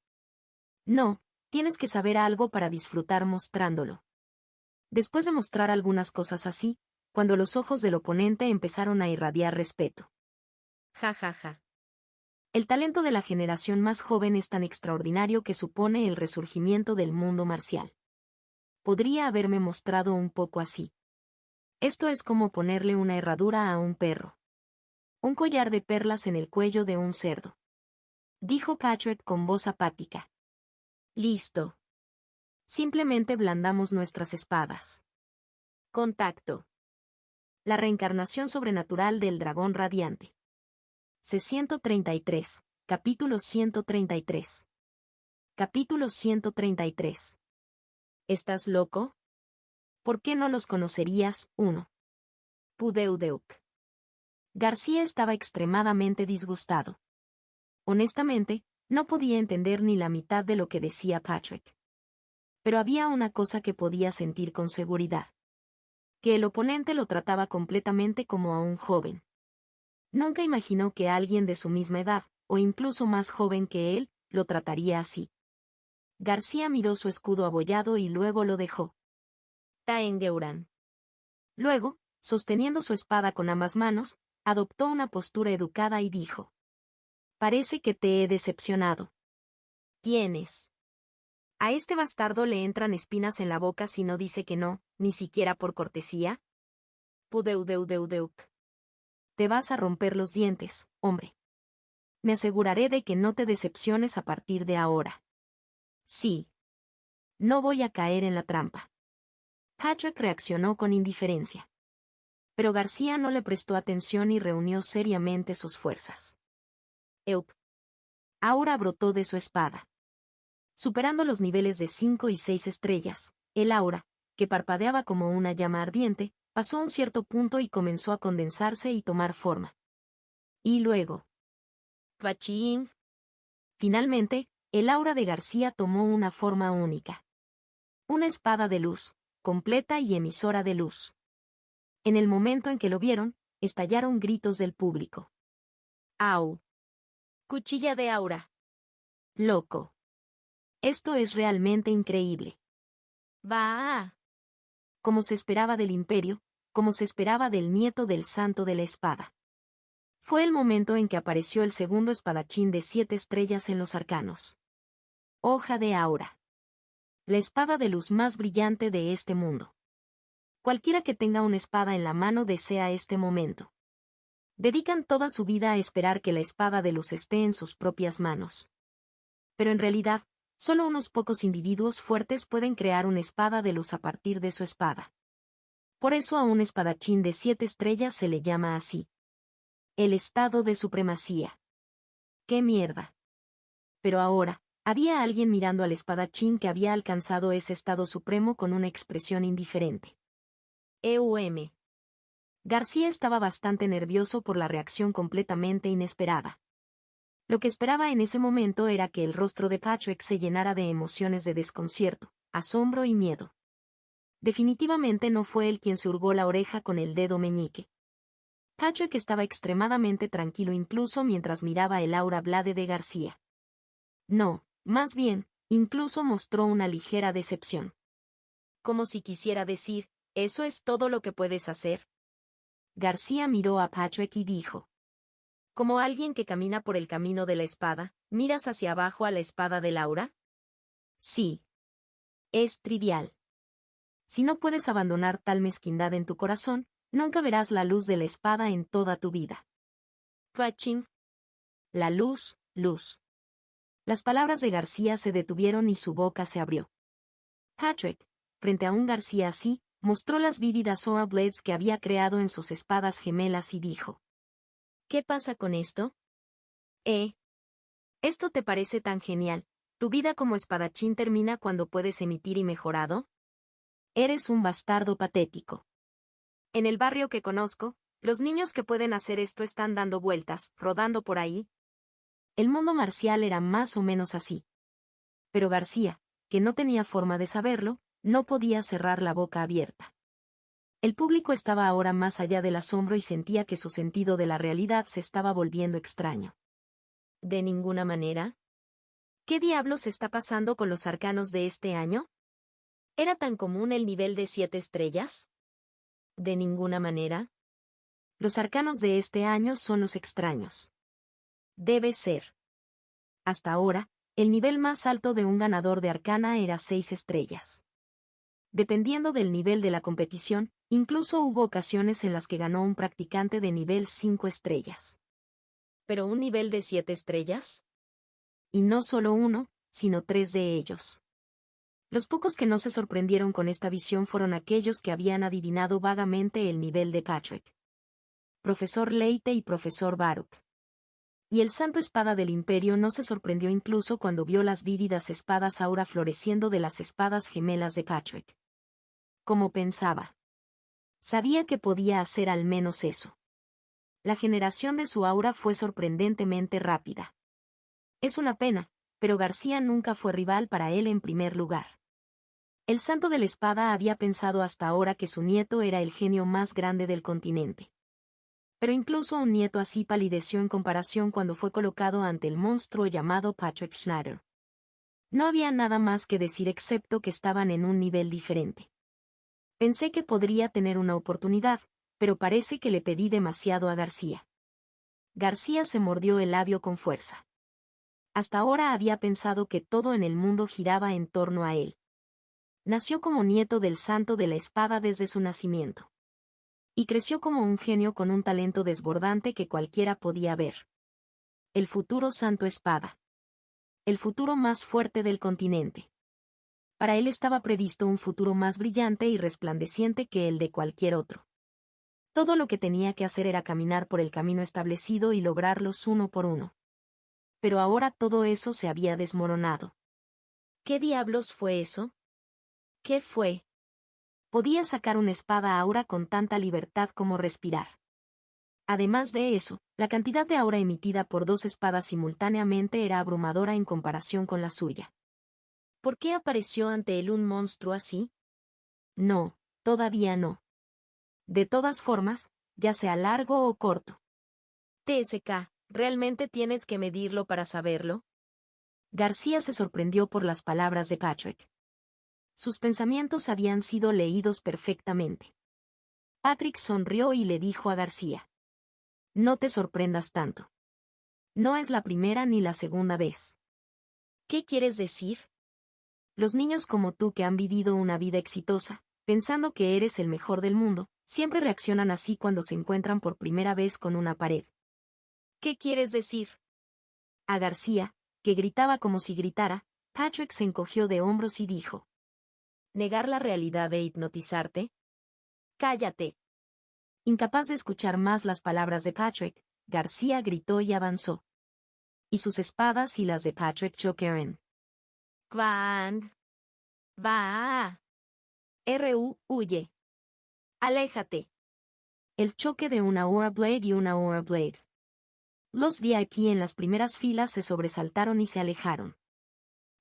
No, tienes que saber algo para disfrutar mostrándolo. Después de mostrar algunas cosas así, cuando los ojos del oponente empezaron a irradiar respeto. Ja ja ja. El talento de la generación más joven es tan extraordinario que supone el resurgimiento del mundo marcial. Podría haberme mostrado un poco así. Esto es como ponerle una herradura a un perro. Un collar de perlas en el cuello de un cerdo. Dijo Patrick con voz apática. Listo. Simplemente blandamos nuestras espadas. Contacto. La reencarnación sobrenatural del dragón radiante. C-133, capítulo 133. Capítulo 133. ¿Estás loco? ¿Por qué no los conocerías? 1. Pudeudeuk. García estaba extremadamente disgustado. Honestamente, no podía entender ni la mitad de lo que decía Patrick. Pero había una cosa que podía sentir con seguridad. Que el oponente lo trataba completamente como a un joven. Nunca imaginó que alguien de su misma edad, o incluso más joven que él, lo trataría así. García miró su escudo abollado y luego lo dejó. Taengeuran. Luego, sosteniendo su espada con ambas manos, adoptó una postura educada y dijo. Parece que te he decepcionado. Tienes. ¿A este bastardo le entran espinas en la boca si no dice que no, ni siquiera por cortesía? Pudeudeudeudeuk. Te vas a romper los dientes, hombre. Me aseguraré de que no te decepciones a partir de ahora. Sí. No voy a caer en la trampa. Patrick reaccionó con indiferencia. Pero García no le prestó atención y reunió seriamente sus fuerzas. Eup. Aura brotó de su espada. Superando los niveles de 5 y 6 estrellas, el aura, que parpadeaba como una llama ardiente, pasó a un cierto punto y comenzó a condensarse y tomar forma. Y luego. ¡Pachín! Finalmente, el aura de García tomó una forma única. Una espada de luz, completa y emisora de luz. En el momento en que lo vieron, estallaron gritos del público. ¡Au! ¡Cuchilla de aura! ¡Loco! Esto es realmente increíble. ¡Va! Como se esperaba del imperio, como se esperaba del nieto del santo de la espada. Fue el momento en que apareció el segundo espadachín de 7 estrellas en los arcanos. Hoja de aura. La espada de luz más brillante de este mundo. Cualquiera que tenga una espada en la mano desea este momento. Dedican toda su vida a esperar que la espada de luz esté en sus propias manos. Pero en realidad, solo unos pocos individuos fuertes pueden crear una espada de luz a partir de su espada. Por eso a un espadachín de 7 estrellas se le llama así. El estado de supremacía. ¡Qué mierda! Pero ahora, había alguien mirando al espadachín que había alcanzado ese estado supremo con una expresión indiferente. García estaba bastante nervioso por la reacción completamente inesperada. Lo que esperaba en ese momento era que el rostro de Patrick se llenara de emociones de desconcierto, asombro y miedo. Definitivamente no fue él quien se hurgó la oreja con el dedo meñique. Patrick estaba extremadamente tranquilo incluso mientras miraba el aura blade de García. No, más bien, incluso mostró una ligera decepción. Como si quisiera decir, ¿eso es todo lo que puedes hacer? García miró a Patrick y dijo. Como alguien que camina por el camino de la espada, ¿miras hacia abajo a la espada del aura? Sí. Es trivial. Si no puedes abandonar tal mezquindad en tu corazón, nunca verás la luz de la espada en toda tu vida. Pachín. La luz, luz. Las palabras de García se detuvieron y su boca se abrió. Patrick, frente a un García así, mostró las vívidas Aura Blades que había creado en sus espadas gemelas y dijo. ¿Qué pasa con esto? ¿Esto te parece tan genial? ¿Tu vida como espadachín termina cuando puedes emitir y mejorado? Eres un bastardo patético. En el barrio que conozco, los niños que pueden hacer esto están dando vueltas, rodando por ahí. El mundo marcial era más o menos así. Pero García, que no tenía forma de saberlo, no podía cerrar la boca abierta. El público estaba ahora más allá del asombro y sentía que su sentido de la realidad se estaba volviendo extraño. ¿De ninguna manera? ¿Qué diablos está pasando con los arcanos de este año? ¿Era tan común el nivel de 7 estrellas? ¿De ninguna manera? Los arcanos de este año son los extraños. Debe ser. Hasta ahora, el nivel más alto de un ganador de arcana era 6 estrellas. Dependiendo del nivel de la competición, incluso hubo ocasiones en las que ganó un practicante de nivel 5 estrellas. ¿Pero un nivel de 7 estrellas? Y no solo uno, sino 3 de ellos. Los pocos que no se sorprendieron con esta visión fueron aquellos que habían adivinado vagamente el nivel de Patrick. Profesor Leite y Profesor Baruch. Y el santo espada del imperio no se sorprendió incluso cuando vio las vívidas espadas aura floreciendo de las espadas gemelas de Patrick. Como pensaba. Sabía que podía hacer al menos eso. La generación de su aura fue sorprendentemente rápida. Es una pena, pero García nunca fue rival para él en primer lugar. El santo de la espada había pensado hasta ahora que su nieto era el genio más grande del continente. Pero incluso un nieto así palideció en comparación cuando fue colocado ante el monstruo llamado Patrick Schneider. No había nada más que decir excepto que estaban en un nivel diferente. Pensé que podría tener una oportunidad, pero parece que le pedí demasiado a García. García se mordió el labio con fuerza. Hasta ahora había pensado que todo en el mundo giraba en torno a él. Nació como nieto del santo de la espada desde su nacimiento. Y creció como un genio con un talento desbordante que cualquiera podía ver. El futuro santo espada. El futuro más fuerte del continente. Para él estaba previsto un futuro más brillante y resplandeciente que el de cualquier otro. Todo lo que tenía que hacer era caminar por el camino establecido y lograrlos uno por uno. Pero ahora todo eso se había desmoronado. ¿Qué diablos fue eso? ¿Qué fue? Podía sacar una espada ahora con tanta libertad como respirar. Además de eso, la cantidad de aura emitida por 2 espadas simultáneamente era abrumadora en comparación con la suya. ¿Por qué apareció ante él un monstruo así? No, todavía no. De todas formas, ya sea largo o corto. TSK, ¿realmente tienes que medirlo para saberlo? García se sorprendió por las palabras de Patrick. Sus pensamientos habían sido leídos perfectamente. Patrick sonrió y le dijo a García: no te sorprendas tanto. No es la primera ni la segunda vez. ¿Qué quieres decir? Los niños como tú que han vivido una vida exitosa, pensando que eres el mejor del mundo, siempre reaccionan así cuando se encuentran por primera vez con una pared. ¿Qué quieres decir? A García, que gritaba como si gritara, Patrick se encogió de hombros y dijo: ¿negar la realidad e hipnotizarte? ¡Cállate! Incapaz de escuchar más las palabras de Patrick, García gritó y avanzó. Y sus espadas y las de Patrick chocaron. ¡Quan! ¡Va! Huye. ¡Aléjate! El choque de una Aura Blade y una Aura Blade. Los VIP en las primeras filas se sobresaltaron y se alejaron.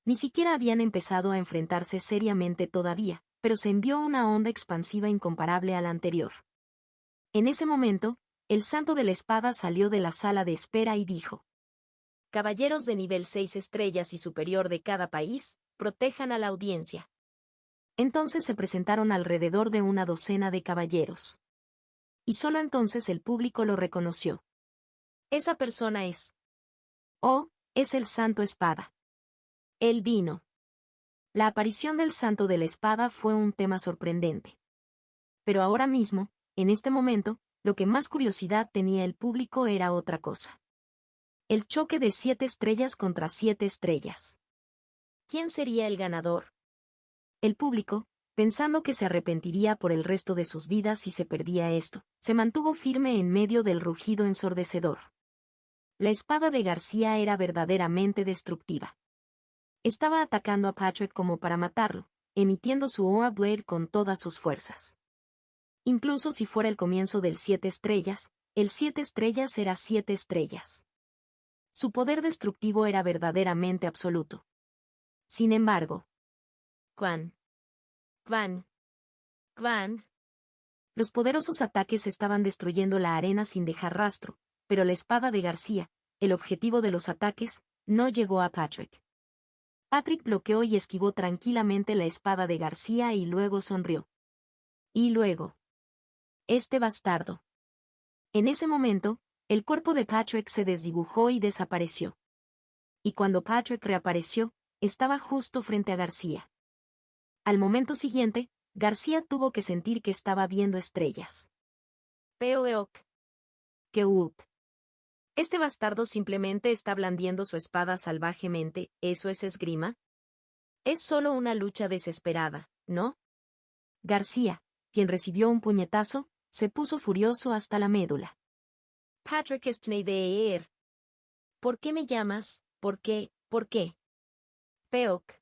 Ni siquiera habían empezado a enfrentarse seriamente todavía, pero se envió una onda expansiva incomparable a la anterior. En ese momento, el santo de la espada salió de la sala de espera y dijo: caballeros de nivel 6 estrellas y superior de cada país, protejan a la audiencia. Entonces se presentaron alrededor de una docena de caballeros. Y solo entonces el público lo reconoció. Esa persona es. Oh, es el Santo Espada. Él vino. La aparición del Santo de la Espada fue un tema sorprendente. Pero ahora mismo, en este momento, lo que más curiosidad tenía el público era otra cosa. El choque de 7 estrellas contra 7 estrellas. ¿Quién sería el ganador? El público, pensando que se arrepentiría por el resto de sus vidas si se perdía esto, se mantuvo firme en medio del rugido ensordecedor. La espada de García era verdaderamente destructiva. Estaba atacando a Patrick como para matarlo, emitiendo su Aura Blade con todas sus fuerzas. Incluso si fuera el comienzo del 7 estrellas, el 7 estrellas era 7 estrellas. Su poder destructivo era verdaderamente absoluto. Sin embargo, Quan. Los poderosos ataques estaban destruyendo la arena sin dejar rastro, pero la espada de García, el objetivo de los ataques, no llegó a Patrick. Patrick bloqueó y esquivó tranquilamente la espada de García y luego sonrió. Y luego. Este bastardo. En ese momento, el cuerpo de Patrick se desdibujó y desapareció. Y cuando Patrick reapareció, estaba justo frente a García. Al momento siguiente, García tuvo que sentir que estaba viendo estrellas. Peoeok. Keuk. Este bastardo simplemente está blandiendo su espada salvajemente, ¿eso es esgrima? Es solo una lucha desesperada, ¿no? García, quien recibió un puñetazo, se puso furioso hasta la médula. Patrick Schneider. ¿Por qué me llamas? ¿Por qué? ¿Por qué? Peoc.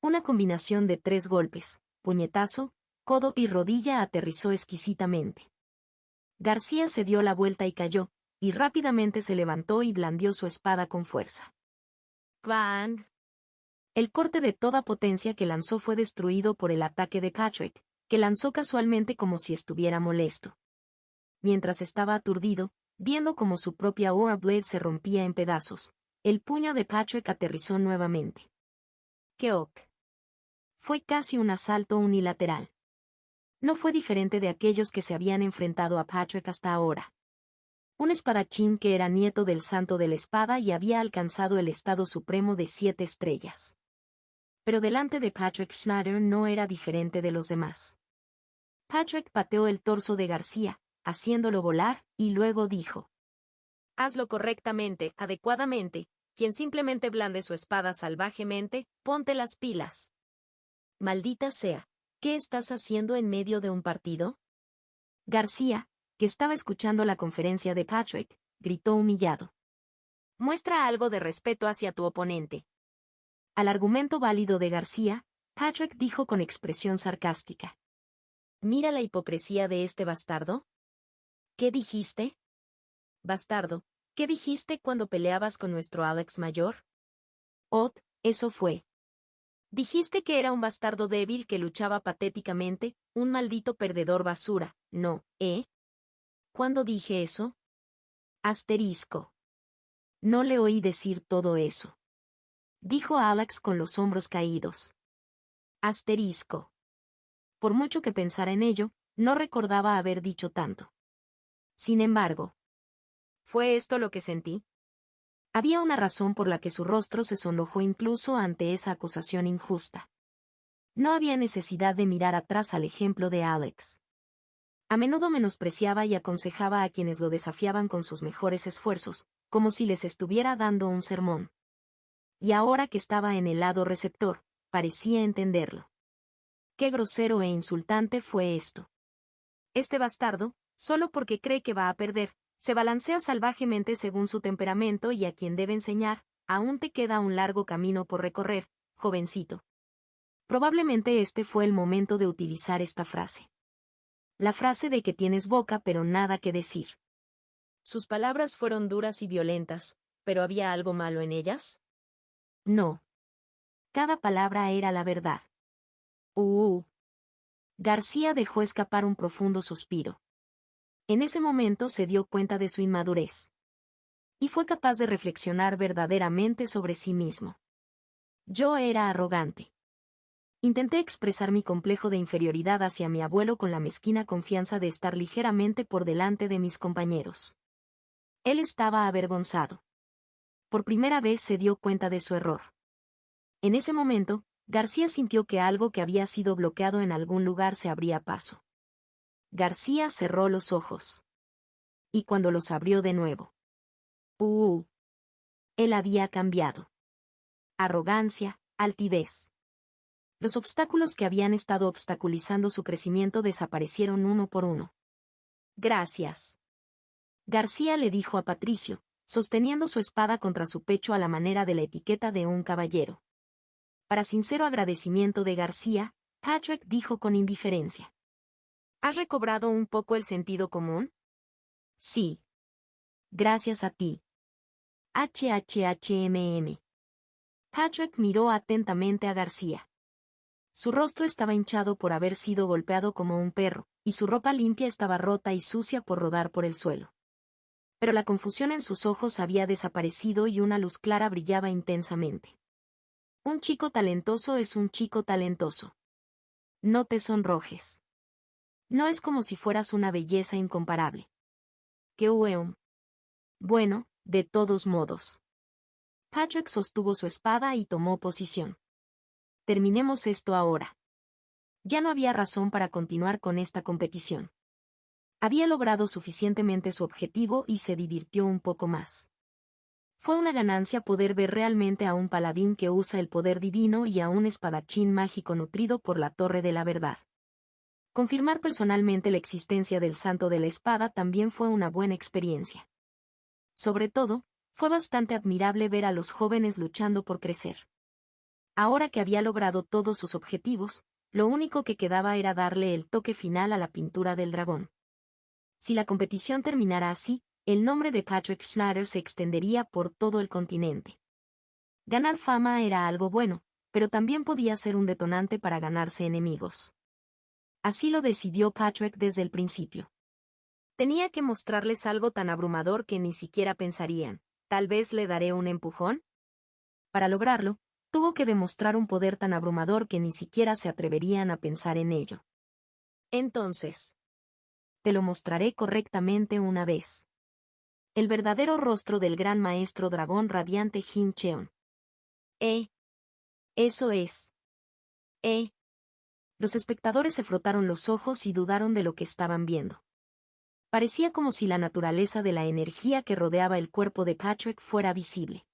Una combinación de 3 golpes, puñetazo, codo y rodilla aterrizó exquisitamente. García se dio la vuelta y cayó, y rápidamente se levantó y blandió su espada con fuerza. ¡Clang! El corte de toda potencia que lanzó fue destruido por el ataque de Patrick, que lanzó casualmente como si estuviera molesto. Mientras estaba aturdido, viendo cómo su propia Aura Blade se rompía en pedazos, el puño de Patrick aterrizó nuevamente. Keok. Fue casi un asalto unilateral. No fue diferente de aquellos que se habían enfrentado a Patrick hasta ahora. Un espadachín que era nieto del Santo de la Espada y había alcanzado el estado supremo de 7 estrellas. Pero delante de Patrick Schneider no era diferente de los demás. Patrick pateó el torso de García, haciéndolo volar, y luego dijo: hazlo correctamente, adecuadamente, quien simplemente blande su espada salvajemente, ponte las pilas. Maldita sea, ¿qué estás haciendo en medio de un partido? García, que estaba escuchando la conferencia de Patrick, gritó humillado. Muestra algo de respeto hacia tu oponente. Al argumento válido de García, Patrick dijo con expresión sarcástica. Mira la hipocresía de este bastardo. ¿Qué dijiste? Bastardo, ¿qué dijiste cuando peleabas con nuestro Alex mayor? Eso fue. Dijiste que era un bastardo débil que luchaba patéticamente, un maldito perdedor basura, ¿no, ¿Cuándo dije eso? Asterisco. No le oí decir todo eso. Dijo Alex con los hombros caídos. Asterisco. Por mucho que pensara en ello, no recordaba haber dicho tanto. Sin embargo, ¿fue esto lo que sentí? Había una razón por la que su rostro se sonrojó incluso ante esa acusación injusta. No había necesidad de mirar atrás al ejemplo de Alex. A menudo menospreciaba y aconsejaba a quienes lo desafiaban con sus mejores esfuerzos, como si les estuviera dando un sermón. Y ahora que estaba en el lado receptor, parecía entenderlo. Qué grosero e insultante fue esto. Este bastardo, solo porque cree que va a perder, se balancea salvajemente según su temperamento y a quien debe enseñar, aún te queda un largo camino por recorrer, jovencito. Probablemente este fue el momento de utilizar esta frase. La frase de que tienes boca pero nada que decir. ¿Sus palabras fueron duras y violentas, pero había algo malo en ellas? No. Cada palabra era la verdad. García dejó escapar un profundo suspiro. En ese momento se dio cuenta de su inmadurez. Y fue capaz de reflexionar verdaderamente sobre sí mismo. Yo era arrogante. Intenté expresar mi complejo de inferioridad hacia mi abuelo con la mezquina confianza de estar ligeramente por delante de mis compañeros. Él estaba avergonzado. Por primera vez se dio cuenta de su error. En ese momento, García sintió que algo que había sido bloqueado en algún lugar se abría paso. García cerró los ojos. Y cuando los abrió de nuevo. Él había cambiado. Arrogancia, altivez. Los obstáculos que habían estado obstaculizando su crecimiento desaparecieron uno por uno. Gracias. García le dijo a Patricio, sosteniendo su espada contra su pecho a la manera de la etiqueta de un caballero. Para sincero agradecimiento de García, Patrick dijo con indiferencia. ¿Has recobrado un poco el sentido común? Sí. Gracias a ti. HHHMM. Patrick miró atentamente a García. Su rostro estaba hinchado por haber sido golpeado como un perro, y su ropa limpia estaba rota y sucia por rodar por el suelo. Pero la confusión en sus ojos había desaparecido y una luz clara brillaba intensamente. Un chico talentoso es un chico talentoso. No te sonrojes. No es como si fueras una belleza incomparable. ¡Qué hueón! Bueno, de todos modos. Patrick sostuvo su espada y tomó posición. Terminemos esto ahora. Ya no había razón para continuar con esta competición. Había logrado suficientemente su objetivo y se divirtió un poco más. Fue una ganancia poder ver realmente a un paladín que usa el poder divino y a un espadachín mágico nutrido por la Torre de la Verdad. Confirmar personalmente la existencia del Santo de la Espada también fue una buena experiencia. Sobre todo, fue bastante admirable ver a los jóvenes luchando por crecer. Ahora que había logrado todos sus objetivos, lo único que quedaba era darle el toque final a la pintura del dragón. Si la competición terminara así, el nombre de Patrick Schneider se extendería por todo el continente. Ganar fama era algo bueno, pero también podía ser un detonante para ganarse enemigos. Así lo decidió Patrick desde el principio. Tenía que mostrarles algo tan abrumador que ni siquiera pensarían, ¿tal vez le daré un empujón? Para lograrlo, tuvo que demostrar un poder tan abrumador que ni siquiera se atreverían a pensar en ello. Entonces, te lo mostraré correctamente una vez. El verdadero rostro del gran maestro dragón radiante Jin Cheon. Eso es. Los espectadores se frotaron los ojos y dudaron de lo que estaban viendo. Parecía como si la naturaleza de la energía que rodeaba el cuerpo de Patrick fuera visible.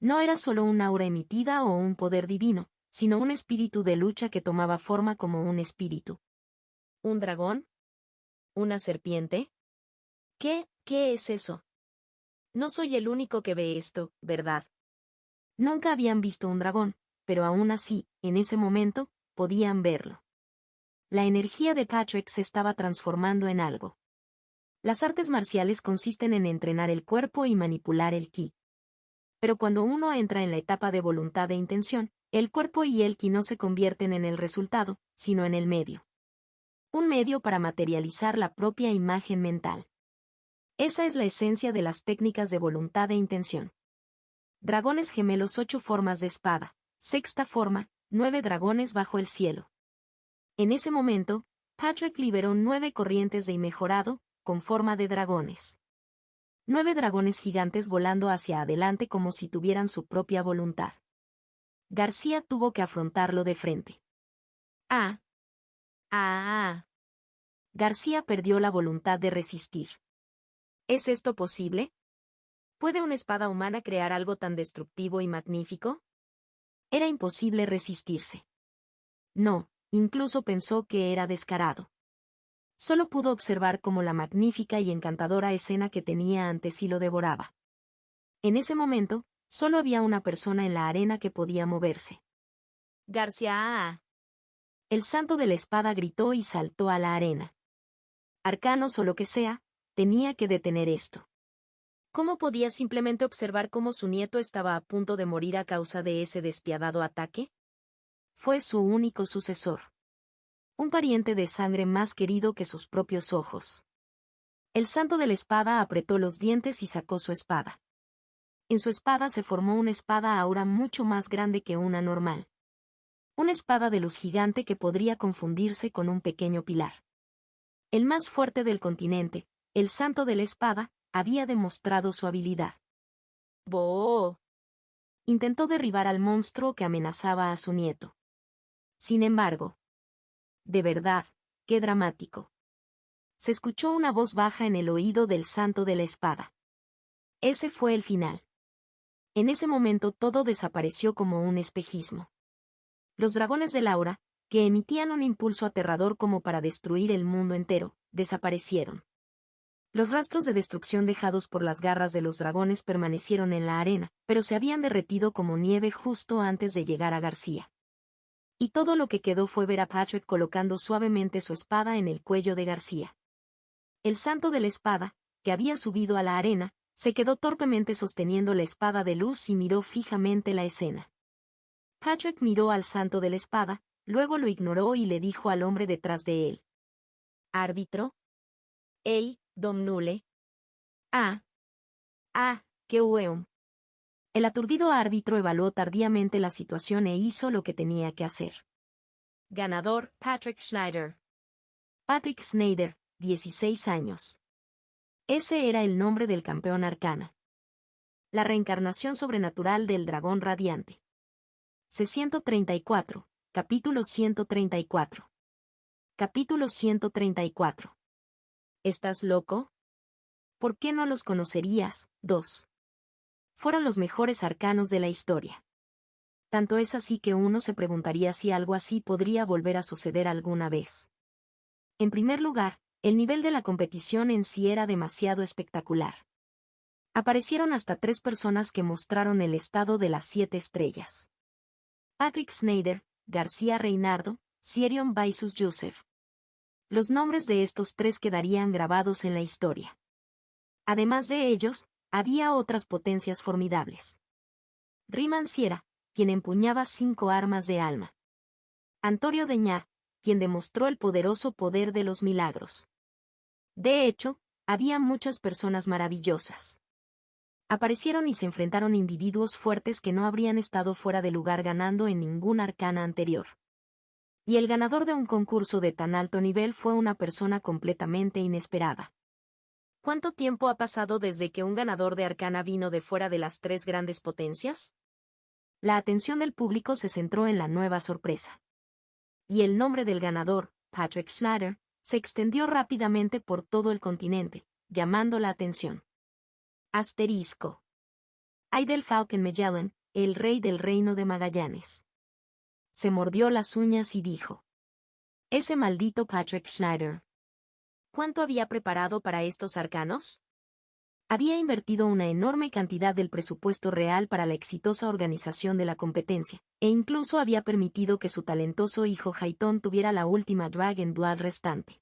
No era solo un aura emitida o un poder divino, sino un espíritu de lucha que tomaba forma como un espíritu. ¿Un dragón? ¿Una serpiente? ¿Qué es eso? No soy el único que ve esto, ¿verdad? Nunca habían visto un dragón, pero aún así, en ese momento, podían verlo. La energía de Patrick se estaba transformando en algo. Las artes marciales consisten en entrenar el cuerpo y manipular el ki. Pero cuando uno entra en la etapa de voluntad e intención, el cuerpo y el ki no se convierten en el resultado, sino en el medio. Un medio para materializar la propia imagen mental. Esa es la esencia de las técnicas de voluntad e intención. Dragones gemelos, 8 formas de espada, sexta forma, 9 dragones bajo el cielo. En ese momento, Patrick liberó 9 corrientes de inmejorado, con forma de dragones. 9 dragones gigantes volando hacia adelante como si tuvieran su propia voluntad. García tuvo que afrontarlo de frente. García perdió la voluntad de resistir. ¿Es esto posible? ¿Puede una espada humana crear algo tan destructivo y magnífico? Era imposible resistirse. No, incluso pensó que era descarado. Solo pudo observar cómo la magnífica y encantadora escena que tenía ante sí lo devoraba. En ese momento, solo había una persona en la arena que podía moverse. García. El santo de la espada gritó y saltó a la arena. Arcanos o lo que sea, tenía que detener esto. ¿Cómo podía simplemente observar cómo su nieto estaba a punto de morir a causa de ese despiadado ataque? Fue su único sucesor. Un pariente de sangre más querido que sus propios ojos. El santo de la espada apretó los dientes y sacó su espada. En su espada se formó una espada ahora mucho más grande que una normal. Una espada de luz gigante que podría confundirse con un pequeño pilar. El más fuerte del continente, el santo de la espada, había demostrado su habilidad. ¡Boh! Intentó derribar al monstruo que amenazaba a su nieto. Sin embargo, de verdad, qué dramático. Se escuchó una voz baja en el oído del santo de la espada. Ese fue el final. En ese momento todo desapareció como un espejismo. Los dragones del aura, que emitían un impulso aterrador como para destruir el mundo entero, desaparecieron. Los rastros de destrucción dejados por las garras de los dragones permanecieron en la arena, pero se habían derretido como nieve justo antes de llegar a García. Y todo lo que quedó fue ver a Patrick colocando suavemente su espada en el cuello de García. El santo de la espada, que había subido a la arena, se quedó torpemente sosteniendo la espada de luz y miró fijamente la escena. Patrick miró al santo de la espada, luego lo ignoró y le dijo al hombre detrás de él. ¿Árbitro? Ei, domnule. Que ueum. El aturdido árbitro evaluó tardíamente la situación e hizo lo que tenía que hacer. Ganador, Patrick Schneider. Patrick Schneider, 16 años. Ese era el nombre del campeón arcana. La reencarnación sobrenatural del dragón radiante. C-134, capítulo 134. Capítulo 134. ¿Estás loco? ¿Por qué no los conocerías? 2. Fueron los mejores arcanos de la historia. Tanto es así que uno se preguntaría si algo así podría volver a suceder alguna vez. En primer lugar, el nivel de la competición en sí era demasiado espectacular. Aparecieron hasta 3 personas que mostraron el estado de las 7 estrellas. Patrick Schneider, García Reinardo, Sierion Baisus Joseph. Los nombres de estos 3 quedarían grabados en la historia. Además de ellos, había otras potencias formidables. Riman Sierra, quien empuñaba 5 armas de alma. Antonio Deñá, quien demostró el poderoso poder de los milagros. De hecho, había muchas personas maravillosas. Aparecieron y se enfrentaron individuos fuertes que no habrían estado fuera de lugar ganando en ningún arcana anterior. Y el ganador de un concurso de tan alto nivel fue una persona completamente inesperada. ¿Cuánto tiempo ha pasado desde que un ganador de arcana vino de fuera de las 3 grandes potencias? La atención del público se centró en la nueva sorpresa. Y el nombre del ganador, Patrick Schneider, se extendió rápidamente por todo el continente, llamando la atención. Asterisco. Aidel Falcon Magellan, el rey del reino de Magallanes. Se mordió las uñas y dijo: ese maldito Patrick Schneider. ¿Cuánto había preparado para estos arcanos? Había invertido una enorme cantidad del presupuesto real para la exitosa organización de la competencia, e incluso había permitido que su talentoso hijo Hayton tuviera la última Dragon Blood restante.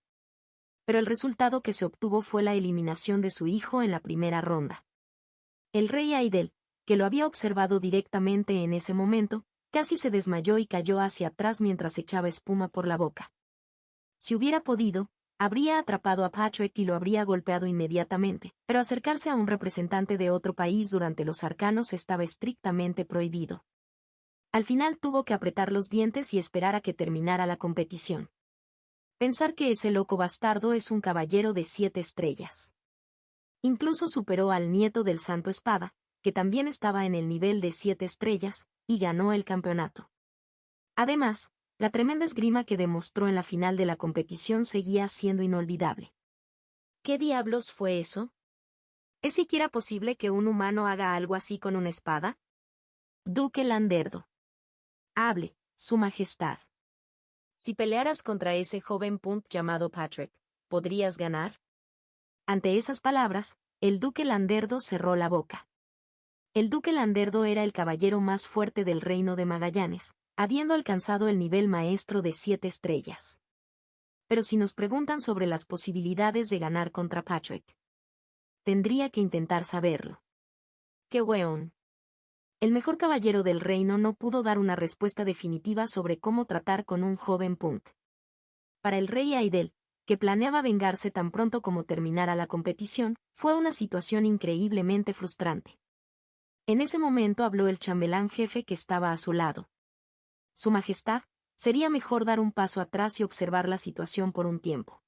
Pero el resultado que se obtuvo fue la eliminación de su hijo en la primera ronda. El rey Aidel, que lo había observado directamente en ese momento, casi se desmayó y cayó hacia atrás mientras echaba espuma por la boca. Si hubiera podido, habría atrapado a Patrick y lo habría golpeado inmediatamente, pero acercarse a un representante de otro país durante los arcanos estaba estrictamente prohibido. Al final tuvo que apretar los dientes y esperar a que terminara la competición. Pensar que ese loco bastardo es un caballero de 7 estrellas. Incluso superó al nieto del Santo Espada, que también estaba en el nivel de 7 estrellas, y ganó el campeonato. Además, la tremenda esgrima que demostró en la final de la competición seguía siendo inolvidable. ¿Qué diablos fue eso? ¿Es siquiera posible que un humano haga algo así con una espada? Duque Landerdo. Hable, Su Majestad. Si pelearas contra ese joven punk llamado Patrick, ¿podrías ganar? Ante esas palabras, el Duque Landerdo cerró la boca. El Duque Landerdo era el caballero más fuerte del reino de Magallanes, habiendo alcanzado el nivel maestro de 7 estrellas. Pero si nos preguntan sobre las posibilidades de ganar contra Patrick, tendría que intentar saberlo. ¡Qué weón! El mejor caballero del reino no pudo dar una respuesta definitiva sobre cómo tratar con un joven punk. Para el rey Aidel, que planeaba vengarse tan pronto como terminara la competición, fue una situación increíblemente frustrante. En ese momento habló el chambelán jefe que estaba a su lado. Su Majestad, sería mejor dar un paso atrás y observar la situación por un tiempo.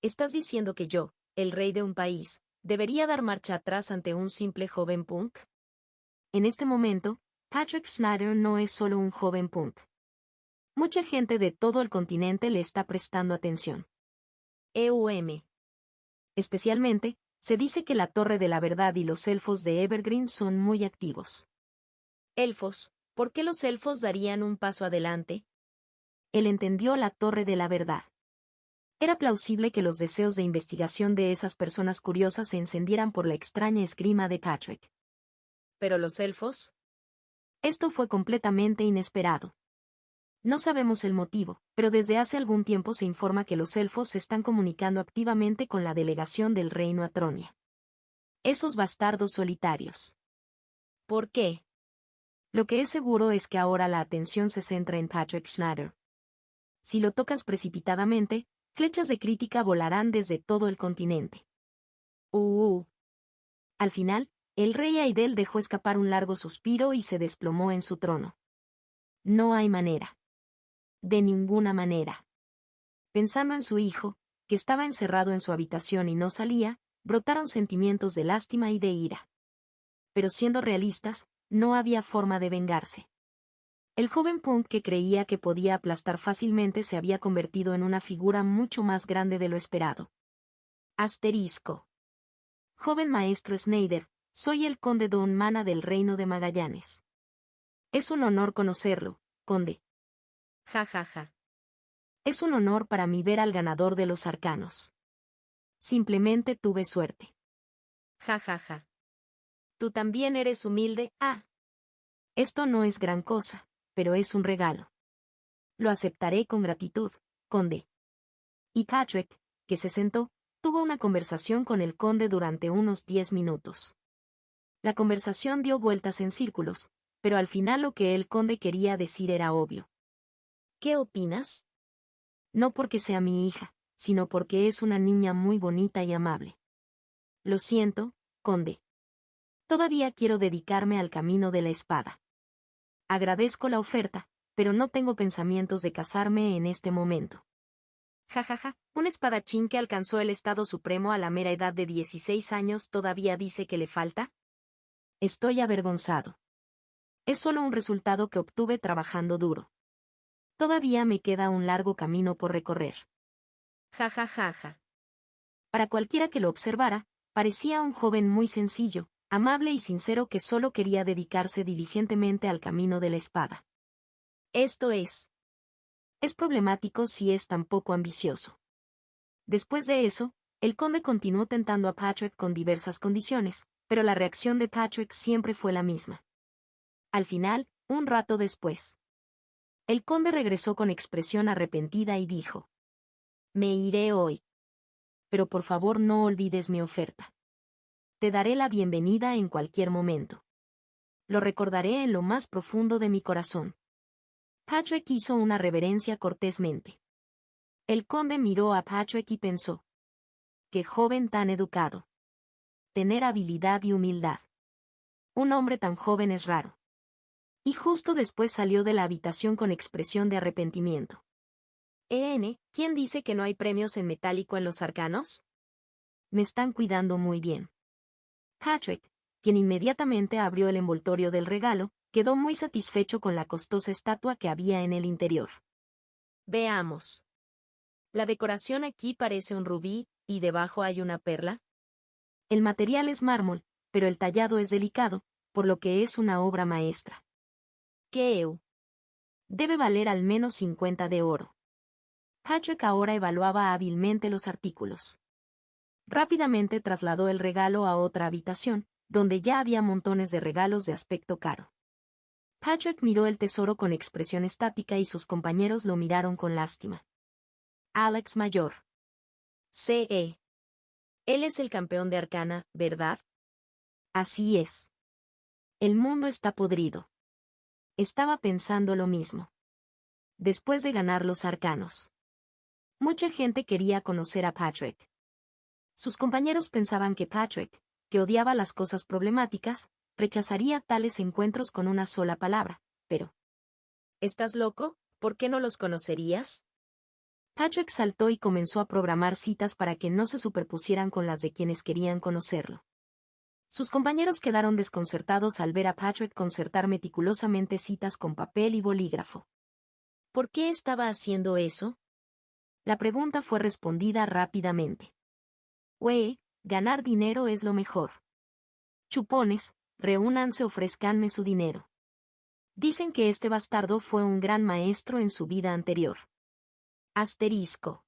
¿Estás diciendo que yo, el rey de un país, debería dar marcha atrás ante un simple joven punk? En este momento, Patrick Schneider no es solo un joven punk. Mucha gente de todo el continente le está prestando atención. Especialmente, se dice que la Torre de la Verdad y los elfos de Evergreen son muy activos. Elfos, ¿por qué los elfos darían un paso adelante? Él entendió la Torre de la Verdad. Era plausible que los deseos de investigación de esas personas curiosas se encendieran por la extraña esgrima de Patrick. ¿Pero los elfos? Esto fue completamente inesperado. No sabemos el motivo, pero desde hace algún tiempo se informa que los elfos se están comunicando activamente con la delegación del reino Atronia. Esos bastardos solitarios. ¿Por qué? Lo que es seguro es que ahora la atención se centra en Patrick Schneider. Si lo tocas precipitadamente, flechas de crítica volarán desde todo el continente. Al final, el rey Aidel dejó escapar un largo suspiro y se desplomó en su trono. No hay manera. De ninguna manera. Pensando en su hijo, que estaba encerrado en su habitación y no salía, brotaron sentimientos de lástima y de ira. Pero siendo realistas, no había forma de vengarse. El joven punk que creía que podía aplastar fácilmente se había convertido en una figura mucho más grande de lo esperado. Asterisco. Joven maestro Schneider, soy el conde Don Mana del reino de Magallanes. Es un honor conocerlo, conde. Ja ja ja. Es un honor para mí ver al ganador de los arcanos. Simplemente tuve suerte. Ja ja ja. Tú también eres humilde, Esto no es gran cosa, pero es un regalo. Lo aceptaré con gratitud, conde. Y Patrick, que se sentó, tuvo una conversación con el conde durante unos 10 minutos. La conversación dio vueltas en círculos, pero al final lo que el conde quería decir era obvio. ¿Qué opinas? No porque sea mi hija, sino porque es una niña muy bonita y amable. Lo siento, conde. Todavía quiero dedicarme al camino de la espada. Agradezco la oferta, pero no tengo pensamientos de casarme en este momento. Jajaja, un espadachín que alcanzó el estado supremo a la mera edad de 16 años todavía dice que le falta. Estoy avergonzado. Es solo un resultado que obtuve trabajando duro. Todavía me queda un largo camino por recorrer. Jajajaja. Para cualquiera que lo observara, parecía un joven muy sencillo, amable y sincero que solo quería dedicarse diligentemente al camino de la espada. Esto es problemático si es tan poco ambicioso. Después de eso, el conde continuó tentando a Patrick con diversas condiciones, pero la reacción de Patrick siempre fue la misma. Al final, un rato después, el conde regresó con expresión arrepentida y dijo: «Me iré hoy. Pero por favor no olvides mi oferta. Te daré la bienvenida en cualquier momento. Lo recordaré en lo más profundo de mi corazón». Patrick hizo una reverencia cortésmente. El conde miró a Patrick y pensó: «Qué joven tan educado. Tener habilidad y humildad. Un hombre tan joven es raro». Y justo después salió de la habitación con expresión de arrepentimiento. ¿Quién dice que no hay premios en metálico en los arcanos? Me están cuidando muy bien. Patrick, quien inmediatamente abrió el envoltorio del regalo, quedó muy satisfecho con la costosa estatua que había en el interior. Veamos. La decoración aquí parece un rubí, ¿y debajo hay una perla? El material es mármol, pero el tallado es delicado, por lo que es una obra maestra. ¿Qué? Debe valer al menos 50 de oro. Patrick ahora evaluaba hábilmente los artículos. Rápidamente trasladó el regalo a otra habitación, donde ya había montones de regalos de aspecto caro. Patrick miró el tesoro con expresión estática y sus compañeros lo miraron con lástima. Alex Mayor. C.E. Él es el campeón de Arcana, ¿verdad? Así es. El mundo está podrido. Estaba pensando lo mismo. Después de ganar los arcanos, mucha gente quería conocer a Patrick. Sus compañeros pensaban que Patrick, que odiaba las cosas problemáticas, rechazaría tales encuentros con una sola palabra, pero... ¿Estás loco? ¿Por qué no los conocerías? Patrick saltó y comenzó a programar citas para que no se superpusieran con las de quienes querían conocerlo. Sus compañeros quedaron desconcertados al ver a Patrick concertar meticulosamente citas con papel y bolígrafo. ¿Por qué estaba haciendo eso? La pregunta fue respondida rápidamente. Ganar dinero es lo mejor. Chupones, reúnanse, ofrezcanme su dinero. Dicen que este bastardo fue un gran maestro en su vida anterior. Asterisco.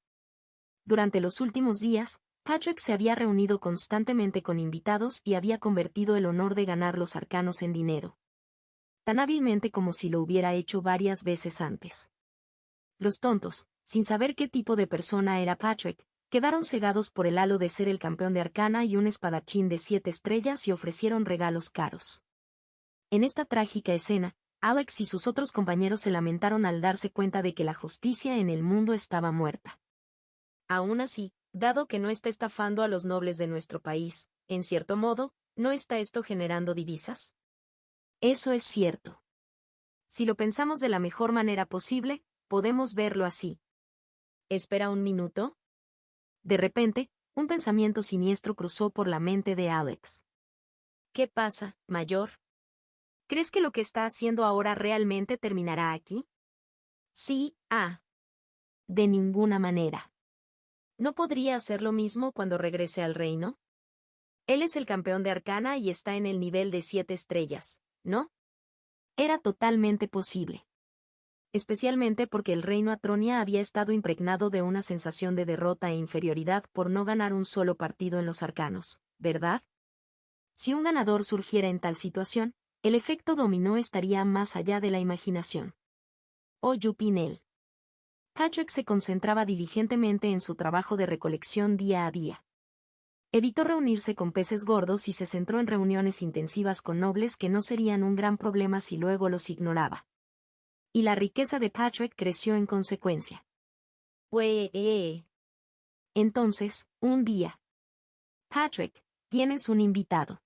Durante los últimos días, Patrick se había reunido constantemente con invitados y había convertido el honor de ganar los arcanos en dinero. Tan hábilmente como si lo hubiera hecho varias veces antes. Los tontos, sin saber qué tipo de persona era Patrick, quedaron cegados por el halo de ser el campeón de Arcana y un espadachín de 7 estrellas y ofrecieron regalos caros. En esta trágica escena, Alex y sus otros compañeros se lamentaron al darse cuenta de que la justicia en el mundo estaba muerta. Aún así, dado que no está estafando a los nobles de nuestro país, en cierto modo, ¿no está esto generando divisas? Eso es cierto. Si lo pensamos de la mejor manera posible, podemos verlo así. ¿Espera un minuto? De repente, un pensamiento siniestro cruzó por la mente de Alex. ¿Qué pasa, Mayor? ¿Crees que lo que está haciendo ahora realmente terminará aquí? Sí, de ninguna manera. ¿No podría hacer lo mismo cuando regrese al reino? Él es el campeón de Arcana y está en el nivel de 7 estrellas, ¿no? Era totalmente posible. Especialmente porque el reino Atronia había estado impregnado de una sensación de derrota e inferioridad por no ganar un solo partido en los arcanos, ¿verdad? Si un ganador surgiera en tal situación, el efecto dominó estaría más allá de la imaginación. Yupinel. Patrick se concentraba diligentemente en su trabajo de recolección día a día. Evitó reunirse con peces gordos y se centró en reuniones intensivas con nobles que no serían un gran problema si luego los ignoraba. Y la riqueza de Patrick creció en consecuencia. Entonces, un día. Patrick, tienes un invitado.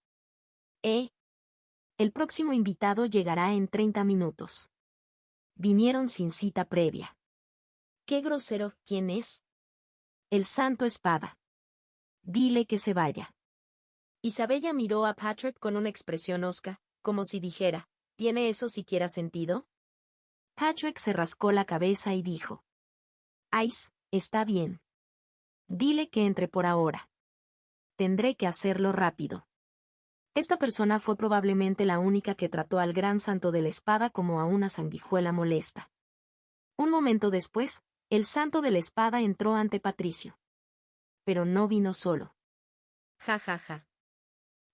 El próximo invitado llegará en 30 minutos. Vinieron sin cita previa. Qué grosero, ¿quién es? El Santo Espada. Dile que se vaya. Isabella miró a Patrick con una expresión hosca, como si dijera, ¿tiene eso siquiera sentido? Patrick se rascó la cabeza y dijo. Está bien. Dile que entre por ahora. Tendré que hacerlo rápido. Esta persona fue probablemente la única que trató al gran santo de la espada como a una sanguijuela molesta. Un momento después, el santo de la espada entró ante Patricio. Pero no vino solo. Ja ja ja.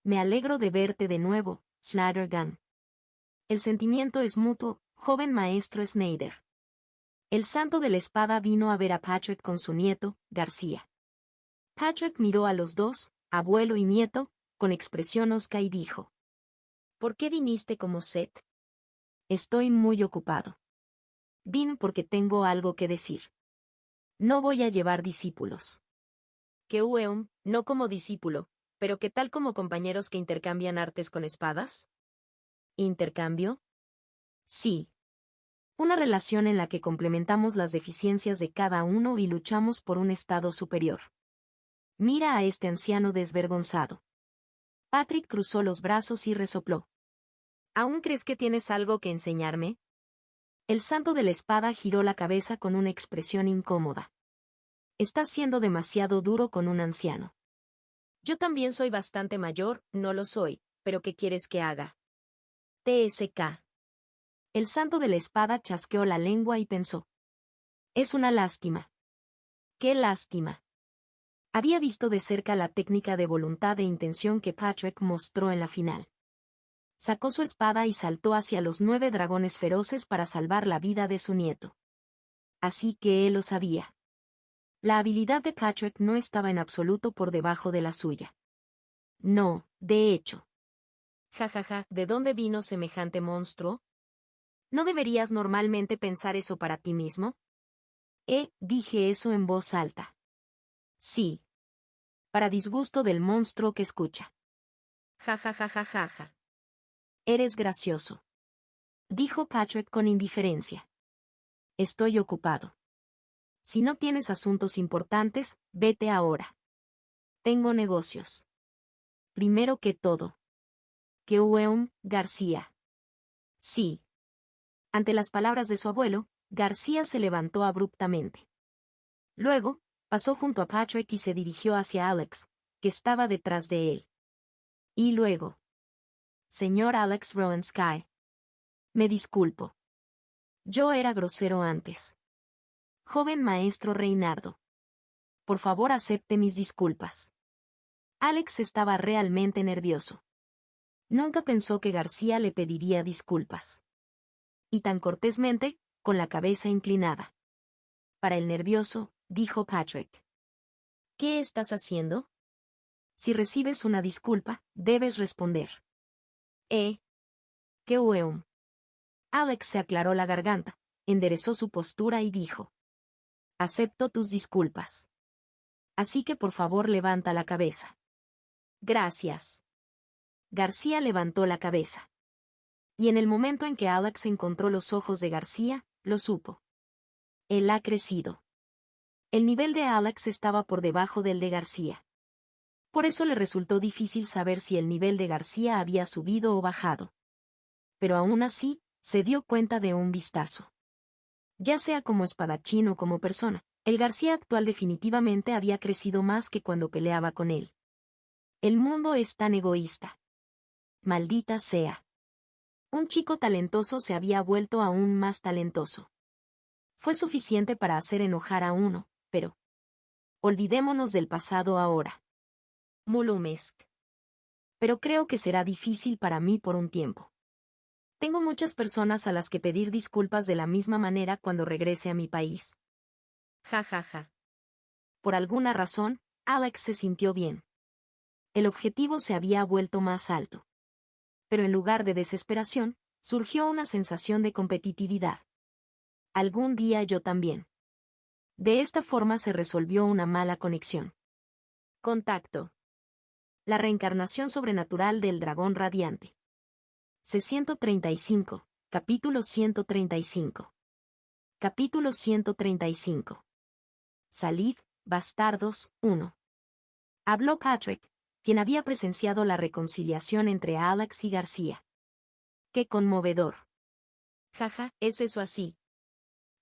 Me alegro de verte de nuevo, Schneidergan. El sentimiento es mutuo, joven maestro Snyder. El santo de la espada vino a ver a Patrick con su nieto, García. Patrick miró a los dos, abuelo y nieto, con expresión hosca y dijo: ¿Por qué viniste como Seth? Estoy muy ocupado. Vine porque tengo algo que decir. No voy a llevar discípulos. Que Ueum, no como discípulo, pero ¿qué tal como compañeros que intercambian artes con espadas? ¿Intercambio? Sí. Una relación en la que complementamos las deficiencias de cada uno y luchamos por un estado superior. Mira a este anciano desvergonzado. Patrick cruzó los brazos y resopló. ¿Aún crees que tienes algo que enseñarme? El santo de la espada giró la cabeza con una expresión incómoda. Estás siendo demasiado duro con un anciano. Yo también soy bastante mayor, no lo soy, pero ¿qué quieres que haga? TSK. El santo de la espada chasqueó la lengua y pensó. Es una lástima. ¡Qué lástima! Había visto de cerca la técnica de voluntad e intención que Patrick mostró en la final. Sacó su espada y saltó hacia los 9 dragones feroces para salvar la vida de su nieto. Así que él lo sabía. La habilidad de Patrick no estaba en absoluto por debajo de la suya. No, de hecho. Jajaja, ¿de dónde vino semejante monstruo? ¿No deberías normalmente pensar eso para ti mismo? Dije eso en voz alta. Sí. Para disgusto del monstruo que escucha. Jajajajajaja. Eres gracioso. Dijo Patrick con indiferencia. Estoy ocupado. Si no tienes asuntos importantes, vete ahora. Tengo negocios. Primero que todo. Keueum, García. Sí. Ante las palabras de su abuelo, García se levantó abruptamente. Luego, pasó junto a Patrick y se dirigió hacia Alex, que estaba detrás de él. Y luego. Señor Alex Rowan-Sky. Me disculpo. Yo era grosero antes. Joven maestro Reinardo. Por favor acepte mis disculpas. Alex estaba realmente nervioso. Nunca pensó que García le pediría disculpas. Y tan cortésmente, con la cabeza inclinada. Para el nervioso, dijo Patrick. ¿Qué estás haciendo? Si recibes una disculpa, debes responder. ¡Qué hueum! Alex se aclaró la garganta, enderezó su postura y dijo. Acepto tus disculpas. Así que por favor levanta la cabeza. Gracias. García levantó la cabeza. Y en el momento en que Alex encontró los ojos de García, lo supo. Él ha crecido. El nivel de Alex estaba por debajo del de García. Por eso le resultó difícil saber si el nivel de García había subido o bajado. Pero aún así, se dio cuenta de un vistazo. Ya sea como espadachín o como persona, el García actual definitivamente había crecido más que cuando peleaba con él. El mundo es tan egoísta. Maldita sea. Un chico talentoso se había vuelto aún más talentoso. Fue suficiente para hacer enojar a uno, pero... olvidémonos del pasado ahora. Mulumesk. Pero creo que será difícil para mí por un tiempo. Tengo muchas personas a las que pedir disculpas de la misma manera cuando regrese a mi país. Ja ja ja. Por alguna razón, Alex se sintió bien. El objetivo se había vuelto más alto. Pero en lugar de desesperación, surgió una sensación de competitividad. Algún día yo también. De esta forma se resolvió una mala conexión. Contacto. La reencarnación sobrenatural del dragón radiante. C-135, capítulo 135. Capítulo 135. Salid, bastardos, 1. Habló Patrick, quien había presenciado la reconciliación entre Alex y García. ¡Qué conmovedor! Jaja, ¿es eso así?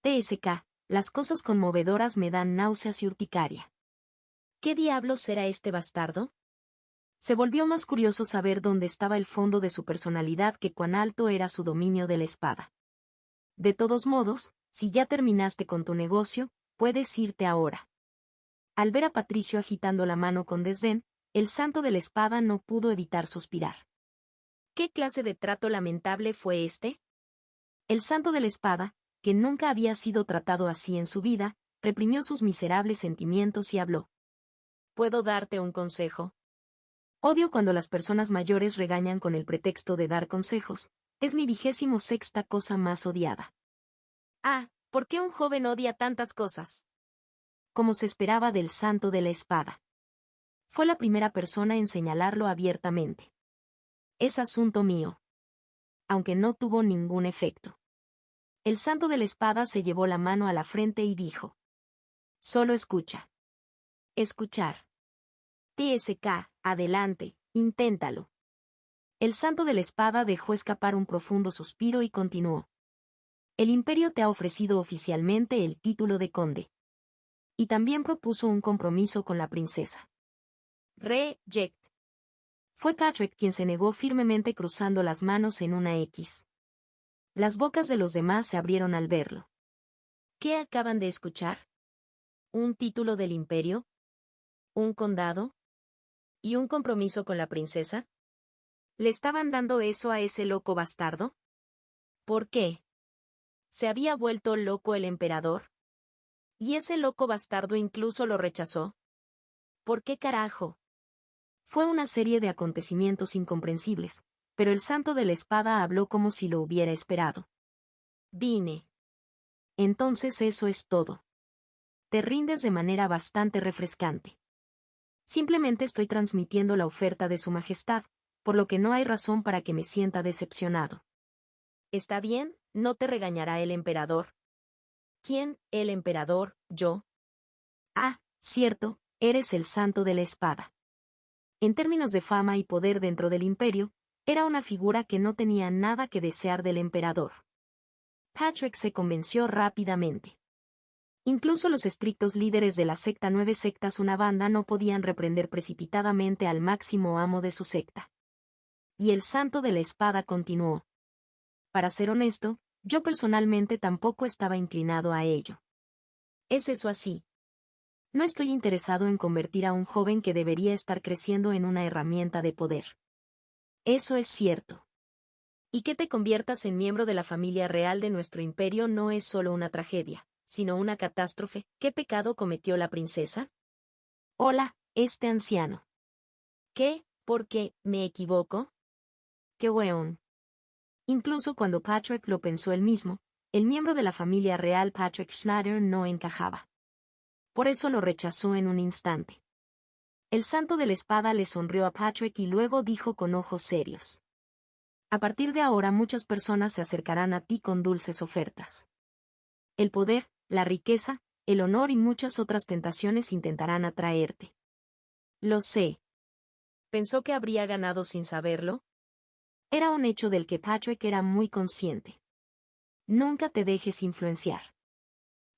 TSK, las cosas conmovedoras me dan náuseas y urticaria. ¿Qué diablos será este bastardo? Se volvió más curioso saber dónde estaba el fondo de su personalidad que cuán alto era su dominio de la espada. De todos modos, si ya terminaste con tu negocio, puedes irte ahora. Al ver a Patricio agitando la mano con desdén, el santo de la espada no pudo evitar suspirar. ¿Qué clase de trato lamentable fue este? El santo de la espada, que nunca había sido tratado así en su vida, reprimió sus miserables sentimientos y habló. ¿Puedo darte un consejo? Odio cuando las personas mayores regañan con el pretexto de dar consejos. Es mi 26ª cosa más odiada. Ah, ¿por qué un joven odia tantas cosas? Como se esperaba del santo de la espada. Fue la primera persona en señalarlo abiertamente. Es asunto mío. Aunque no tuvo ningún efecto. El santo de la espada se llevó la mano a la frente y dijo. Solo escucha. Escuchar. TSK, adelante, inténtalo. El santo de la espada dejó escapar un profundo suspiro y continuó. El imperio te ha ofrecido oficialmente el título de conde. Y también propuso un compromiso con la princesa. Reject. Fue Patrick quien se negó firmemente cruzando las manos en una X. Las bocas de los demás se abrieron al verlo. ¿Qué acaban de escuchar? ¿Un título del imperio? ¿Un condado? ¿Y un compromiso con la princesa? ¿Le estaban dando eso a ese loco bastardo? ¿Por qué? ¿Se había vuelto loco el emperador? ¿Y ese loco bastardo incluso lo rechazó? ¿Por qué carajo? Fue una serie de acontecimientos incomprensibles, pero el santo de la espada habló como si lo hubiera esperado. Vine. Entonces eso es todo. Te rindes de manera bastante refrescante. Simplemente estoy transmitiendo la oferta de su majestad, por lo que no hay razón para que me sienta decepcionado. ¿Está bien? ¿No te regañará el emperador? ¿Quién? ¿El emperador? ¿Yo? Ah, cierto, eres el santo de la espada. En términos de fama y poder dentro del imperio, era una figura que no tenía nada que desear del emperador. Patrick se convenció rápidamente. Incluso los estrictos líderes de la secta 9 sectas una banda no podían reprender precipitadamente al máximo amo de su secta. Y el santo de la espada continuó. Para ser honesto, yo personalmente tampoco estaba inclinado a ello. ¿Es eso así? No estoy interesado en convertir a un joven que debería estar creciendo en una herramienta de poder. Eso es cierto. Y que te conviertas en miembro de la familia real de nuestro imperio no es solo una tragedia, sino una catástrofe. ¿Qué pecado cometió la princesa? Hola, este anciano. ¿Qué? ¿Por qué? ¿Me equivoco? ¡Qué weón! Incluso cuando Patrick lo pensó él mismo, el miembro de la familia real Patrick Schneider no encajaba. Por eso lo rechazó en un instante. El santo de la espada le sonrió a Patrick y luego dijo con ojos serios. A partir de ahora muchas personas se acercarán a ti con dulces ofertas. El poder, la riqueza, el honor y muchas otras tentaciones intentarán atraerte. Lo sé. ¿Pensó que habría ganado sin saberlo? Era un hecho del que Patrick era muy consciente. Nunca te dejes influenciar.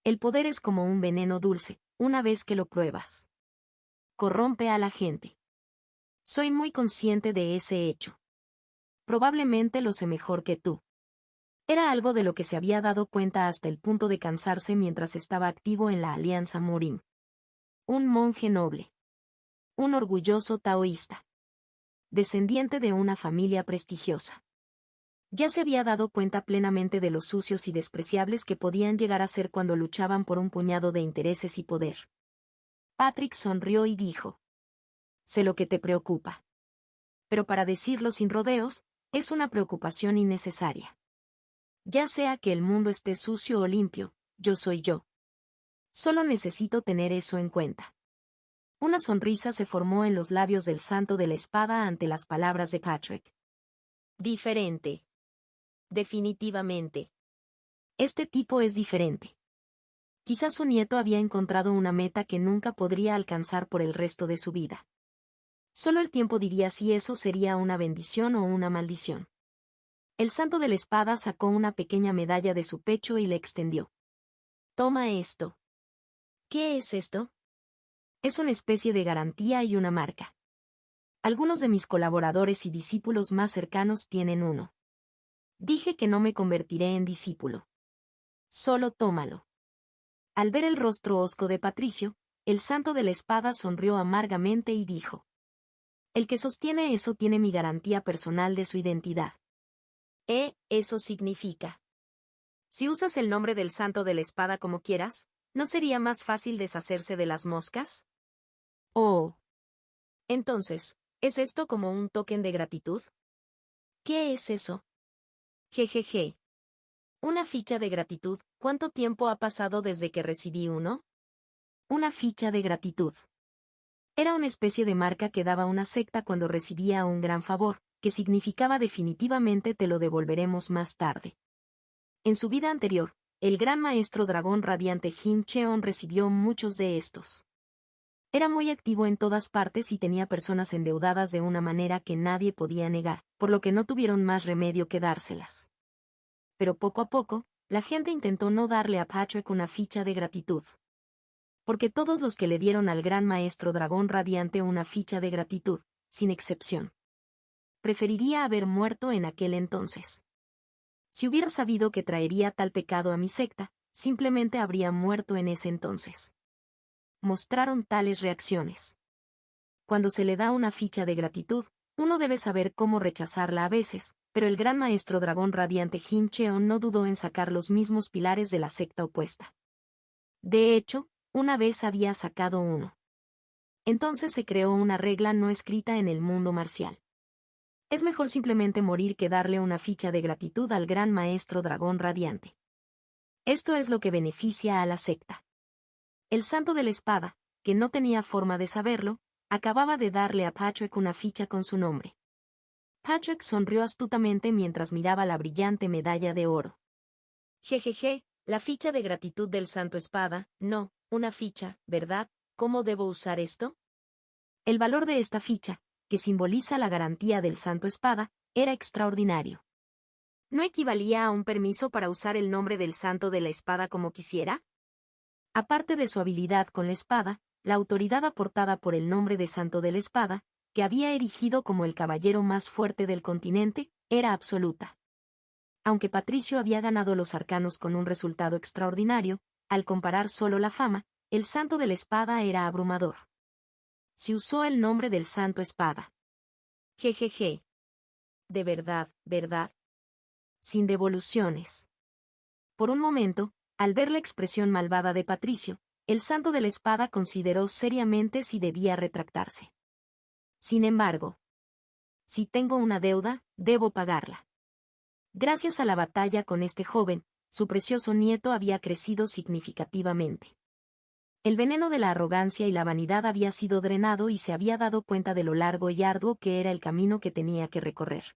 El poder es como un veneno dulce, una vez que lo pruebas. Corrompe a la gente. Soy muy consciente de ese hecho. Probablemente lo sé mejor que tú. Era algo de lo que se había dado cuenta hasta el punto de cansarse mientras estaba activo en la Alianza Morim. Un monje noble. Un orgulloso taoísta. Descendiente de una familia prestigiosa. Ya se había dado cuenta plenamente de lo sucios y despreciables que podían llegar a ser cuando luchaban por un puñado de intereses y poder. Patrick sonrió y dijo. Sé lo que te preocupa. Pero para decirlo sin rodeos, es una preocupación innecesaria. Ya sea que el mundo esté sucio o limpio, yo soy yo. Solo necesito tener eso en cuenta. Una sonrisa se formó en los labios del santo de la espada ante las palabras de Patrick. Diferente. Definitivamente. Este tipo es diferente. Quizás su nieto había encontrado una meta que nunca podría alcanzar por el resto de su vida. Solo el tiempo diría si eso sería una bendición o una maldición. El santo de la espada sacó una pequeña medalla de su pecho y le extendió. Toma esto. ¿Qué es esto? Es una especie de garantía y una marca. Algunos de mis colaboradores y discípulos más cercanos tienen uno. Dije que no me convertiré en discípulo. Solo tómalo. Al ver el rostro hosco de Patricio, el santo de la espada sonrió amargamente y dijo: el que sostiene eso tiene mi garantía personal de su identidad. Eso significa. Si usas el nombre del santo de la espada como quieras, ¿no sería más fácil deshacerse de las moscas? Oh. Entonces, ¿es esto como un token de gratitud? ¿Qué es eso? Jejeje. Una ficha de gratitud. ¿Cuánto tiempo ha pasado desde que recibí uno? Una ficha de gratitud. Era una especie de marca que daba una secta cuando recibía un gran favor, que significaba definitivamente te lo devolveremos más tarde. En su vida anterior, el gran maestro dragón radiante Jin Cheon recibió muchos de estos. Era muy activo en todas partes y tenía personas endeudadas de una manera que nadie podía negar, por lo que no tuvieron más remedio que dárselas. Pero poco a poco, la gente intentó no darle a Patrick una ficha de gratitud. Porque todos los que le dieron al gran maestro dragón radiante una ficha de gratitud, sin excepción, preferiría haber muerto en aquel entonces. Si hubiera sabido que traería tal pecado a mi secta, simplemente habría muerto en ese entonces. Mostraron tales reacciones. Cuando se le da una ficha de gratitud, uno debe saber cómo rechazarla a veces, pero el gran maestro dragón radiante Jin Cheon no dudó en sacar los mismos pilares de la secta opuesta. De hecho, una vez había sacado uno. Entonces se creó una regla no escrita en el mundo marcial. Es mejor simplemente morir que darle una ficha de gratitud al gran maestro dragón radiante. Esto es lo que beneficia a la secta. El santo de la espada, que no tenía forma de saberlo, acababa de darle a Patrick una ficha con su nombre. Patrick sonrió astutamente mientras miraba la brillante medalla de oro. Jejeje, la ficha de gratitud del santo espada, no, una ficha, ¿verdad? ¿Cómo debo usar esto? El valor de esta ficha, que simboliza la garantía del santo espada, era extraordinario. ¿No equivalía a un permiso para usar el nombre del santo de la espada como quisiera? Aparte de su habilidad con la espada, la autoridad aportada por el nombre de santo de la espada, que había erigido como el caballero más fuerte del continente, era absoluta. Aunque Patricio había ganado los arcanos con un resultado extraordinario, al comparar solo la fama, el santo de la espada era abrumador. Se usó el nombre del santo espada. Jejeje. De verdad, ¿verdad? Sin devoluciones. Por un momento, al ver la expresión malvada de Patricio, el santo de la espada consideró seriamente si debía retractarse. Sin embargo, si tengo una deuda, debo pagarla. Gracias a la batalla con este joven, su precioso nieto había crecido significativamente. El veneno de la arrogancia y la vanidad había sido drenado y se había dado cuenta de lo largo y arduo que era el camino que tenía que recorrer.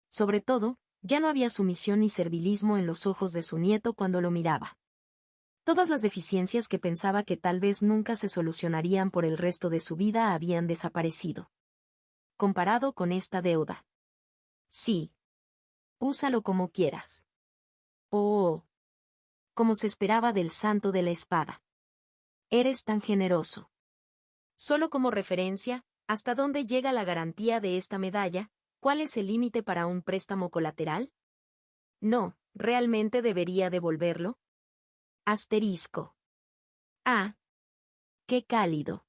Sobre todo, ya no había sumisión ni servilismo en los ojos de su nieto cuando lo miraba. Todas las deficiencias que pensaba que tal vez nunca se solucionarían por el resto de su vida habían desaparecido. Comparado con esta deuda. Sí. Úsalo como quieras. Oh. Como se esperaba del santo de la espada. Eres tan generoso. Solo como referencia, ¿hasta dónde llega la garantía de esta medalla? ¿Cuál es el límite para un préstamo colateral? No, ¿realmente debería devolverlo? Asterisco. Ah. Qué cálido.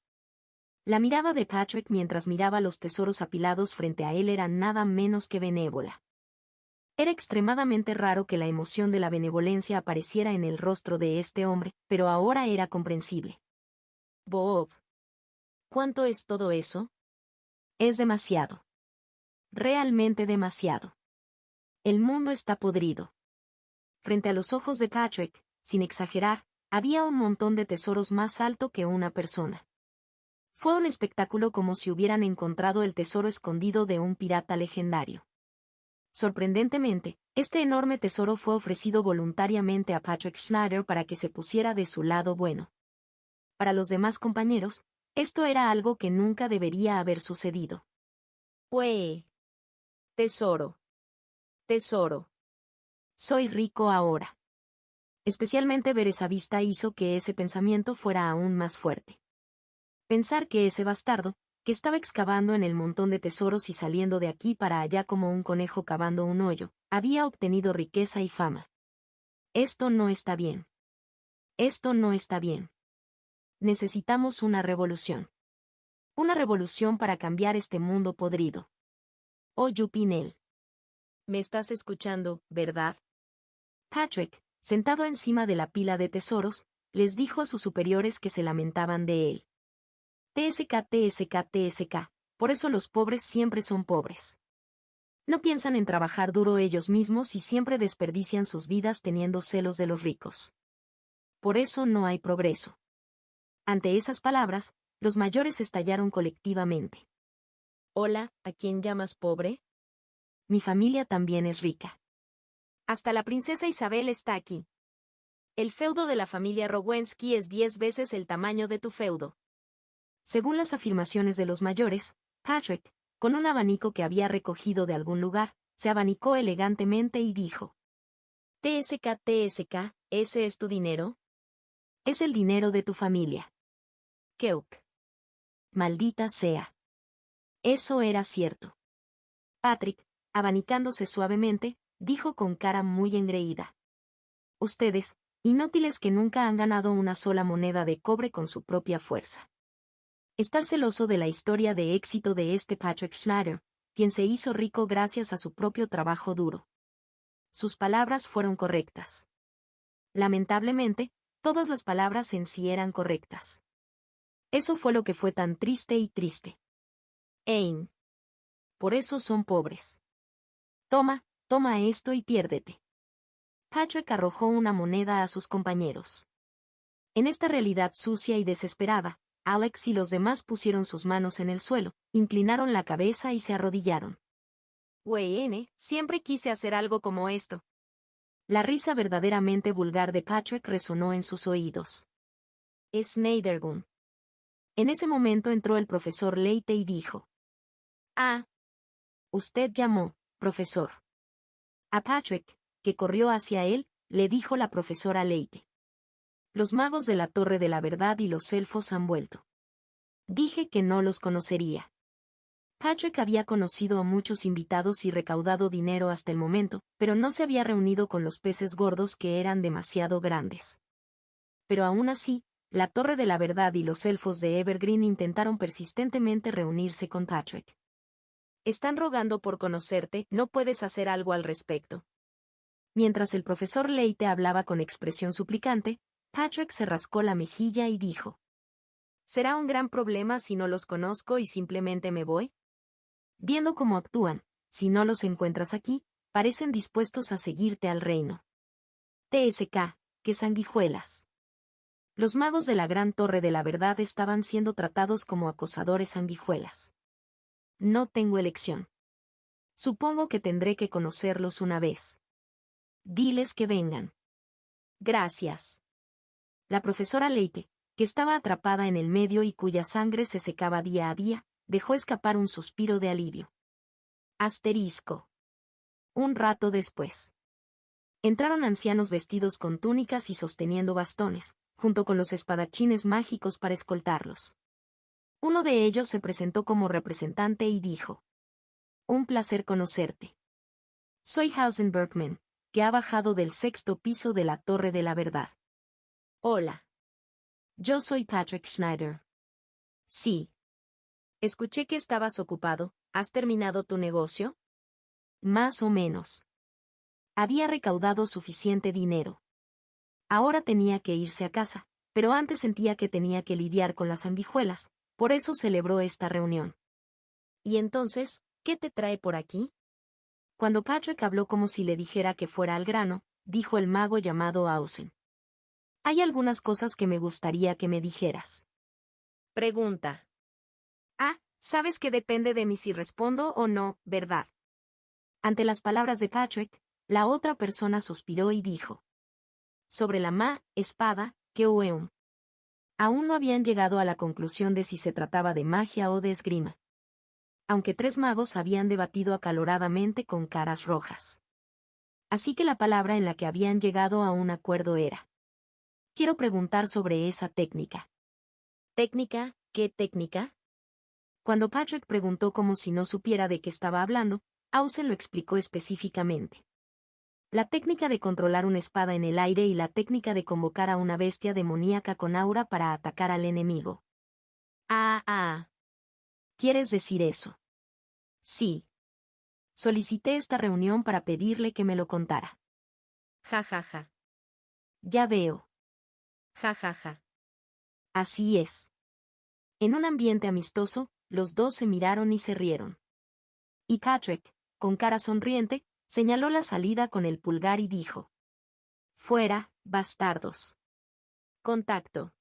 La mirada de Patrick mientras miraba los tesoros apilados frente a él era nada menos que benévola. Era extremadamente raro que la emoción de la benevolencia apareciera en el rostro de este hombre, pero ahora era comprensible. Bob. ¿Cuánto es todo eso? Es demasiado. Realmente demasiado. El mundo está podrido. Frente a los ojos de Patrick, sin exagerar, había un montón de tesoros más alto que una persona. Fue un espectáculo como si hubieran encontrado el tesoro escondido de un pirata legendario. Sorprendentemente, este enorme tesoro fue ofrecido voluntariamente a Patrick Schneider para que se pusiera de su lado bueno. Para los demás compañeros, esto era algo que nunca debería haber sucedido. ¡Pue! Tesoro. Tesoro. Soy rico ahora. Especialmente ver esa vista hizo que ese pensamiento fuera aún más fuerte. Pensar que ese bastardo, que estaba excavando en el montón de tesoros y saliendo de aquí para allá como un conejo cavando un hoyo, había obtenido riqueza y fama. Esto no está bien. Esto no está bien. Necesitamos una revolución. Una revolución para cambiar este mundo podrido. Oh Yupinel. Me estás escuchando, ¿verdad? Patrick, sentado encima de la pila de tesoros, les dijo a sus superiores que se lamentaban de él. TSK, TSK, TSK, por eso los pobres siempre son pobres. No piensan en trabajar duro ellos mismos y siempre desperdician sus vidas teniendo celos de los ricos. Por eso no hay progreso. Ante esas palabras, los mayores estallaron colectivamente. Hola, ¿a quién llamas pobre? Mi familia también es rica. Hasta la princesa Isabel está aquí. El feudo de la familia Rowensky es 10 veces el tamaño de tu feudo. Según las afirmaciones de los mayores, Patrick, con un abanico que había recogido de algún lugar, se abanicó elegantemente y dijo: TSK, TSK, ¿ese es tu dinero? Es el dinero de tu familia. Keuk. Maldita sea. Eso era cierto. Patrick, abanicándose suavemente, dijo con cara muy engreída: Ustedes, inútiles que nunca han ganado una sola moneda de cobre con su propia fuerza. Está celoso de la historia de éxito de este Patrick Schneider, quien se hizo rico gracias a su propio trabajo duro. Sus palabras fueron correctas. Lamentablemente, todas las palabras en sí eran correctas. Eso fue lo que fue tan triste y triste. Ein. Por eso son pobres. Toma, toma esto y piérdete. Patrick arrojó una moneda a sus compañeros. En esta realidad sucia y desesperada, Alex y los demás pusieron sus manos en el suelo, inclinaron la cabeza y se arrodillaron. Wayne, siempre quise hacer algo como esto. La risa verdaderamente vulgar de Patrick resonó en sus oídos. Es Neidergun. En ese momento entró el profesor Leite y dijo: Ah. Usted llamó, profesor. A Patrick, que corrió hacia él, le dijo la profesora Leite: Los magos de la Torre de la Verdad y los elfos han vuelto. Dije que no los conocería. Patrick había conocido a muchos invitados y recaudado dinero hasta el momento, pero no se había reunido con los peces gordos que eran demasiado grandes. Pero aún así, la Torre de la Verdad y los elfos de Evergreen intentaron persistentemente reunirse con Patrick. Están rogando por conocerte, ¿no puedes hacer algo al respecto? Mientras el profesor Leite hablaba con expresión suplicante, Patrick se rascó la mejilla y dijo: ¿Será un gran problema si no los conozco y simplemente me voy? Viendo cómo actúan, si no los encuentras aquí, parecen dispuestos a seguirte al reino. TSK, qué sanguijuelas. Los magos de la Gran Torre de la Verdad estaban siendo tratados como acosadores sanguijuelas. No tengo elección. Supongo que tendré que conocerlos una vez. Diles que vengan. Gracias. La profesora Leite, que estaba atrapada en el medio y cuya sangre se secaba día a día, dejó escapar un suspiro de alivio. Asterisco. Un rato después. Entraron ancianos vestidos con túnicas y sosteniendo bastones, junto con los espadachines mágicos para escoltarlos. Uno de ellos se presentó como representante y dijo: Un placer conocerte. Soy Hausen Berkman, que ha bajado del 6º piso de la Torre de la Verdad. Hola. Yo soy Patrick Schneider. Sí. Escuché que estabas ocupado. ¿Has terminado tu negocio? Más o menos. Había recaudado suficiente dinero. Ahora tenía que irse a casa, pero antes sentía que tenía que lidiar con las sanguijuelas, por eso celebró esta reunión. ¿Y entonces, qué te trae por aquí? Cuando Patrick habló como si le dijera que fuera al grano, dijo el mago llamado Ausen: Hay algunas cosas que me gustaría que me dijeras. Pregunta. Ah, sabes que depende de mí si respondo o no, ¿verdad? Ante las palabras de Patrick, la otra persona suspiró y dijo: Sobre la espada, Keoeum. Aún no habían llegado a la conclusión de si se trataba de magia o de esgrima. Aunque 3 magos habían debatido acaloradamente con caras rojas. Así que la palabra en la que habían llegado a un acuerdo era: Quiero preguntar sobre esa técnica. ¿Técnica? ¿Qué técnica? Cuando Patrick preguntó como si no supiera de qué estaba hablando, Ausen lo explicó específicamente. La técnica de controlar una espada en el aire y la técnica de convocar a una bestia demoníaca con aura para atacar al enemigo. Ah. ¿Quieres decir eso? Sí. Solicité esta reunión para pedirle que me lo contara. Ja, ja, ja. Ya veo. Ja, ja, ja. Así es. En un ambiente amistoso, los dos se miraron y se rieron. Y Patrick, con cara sonriente, señaló la salida con el pulgar y dijo: «Fuera, bastardos». Contacto.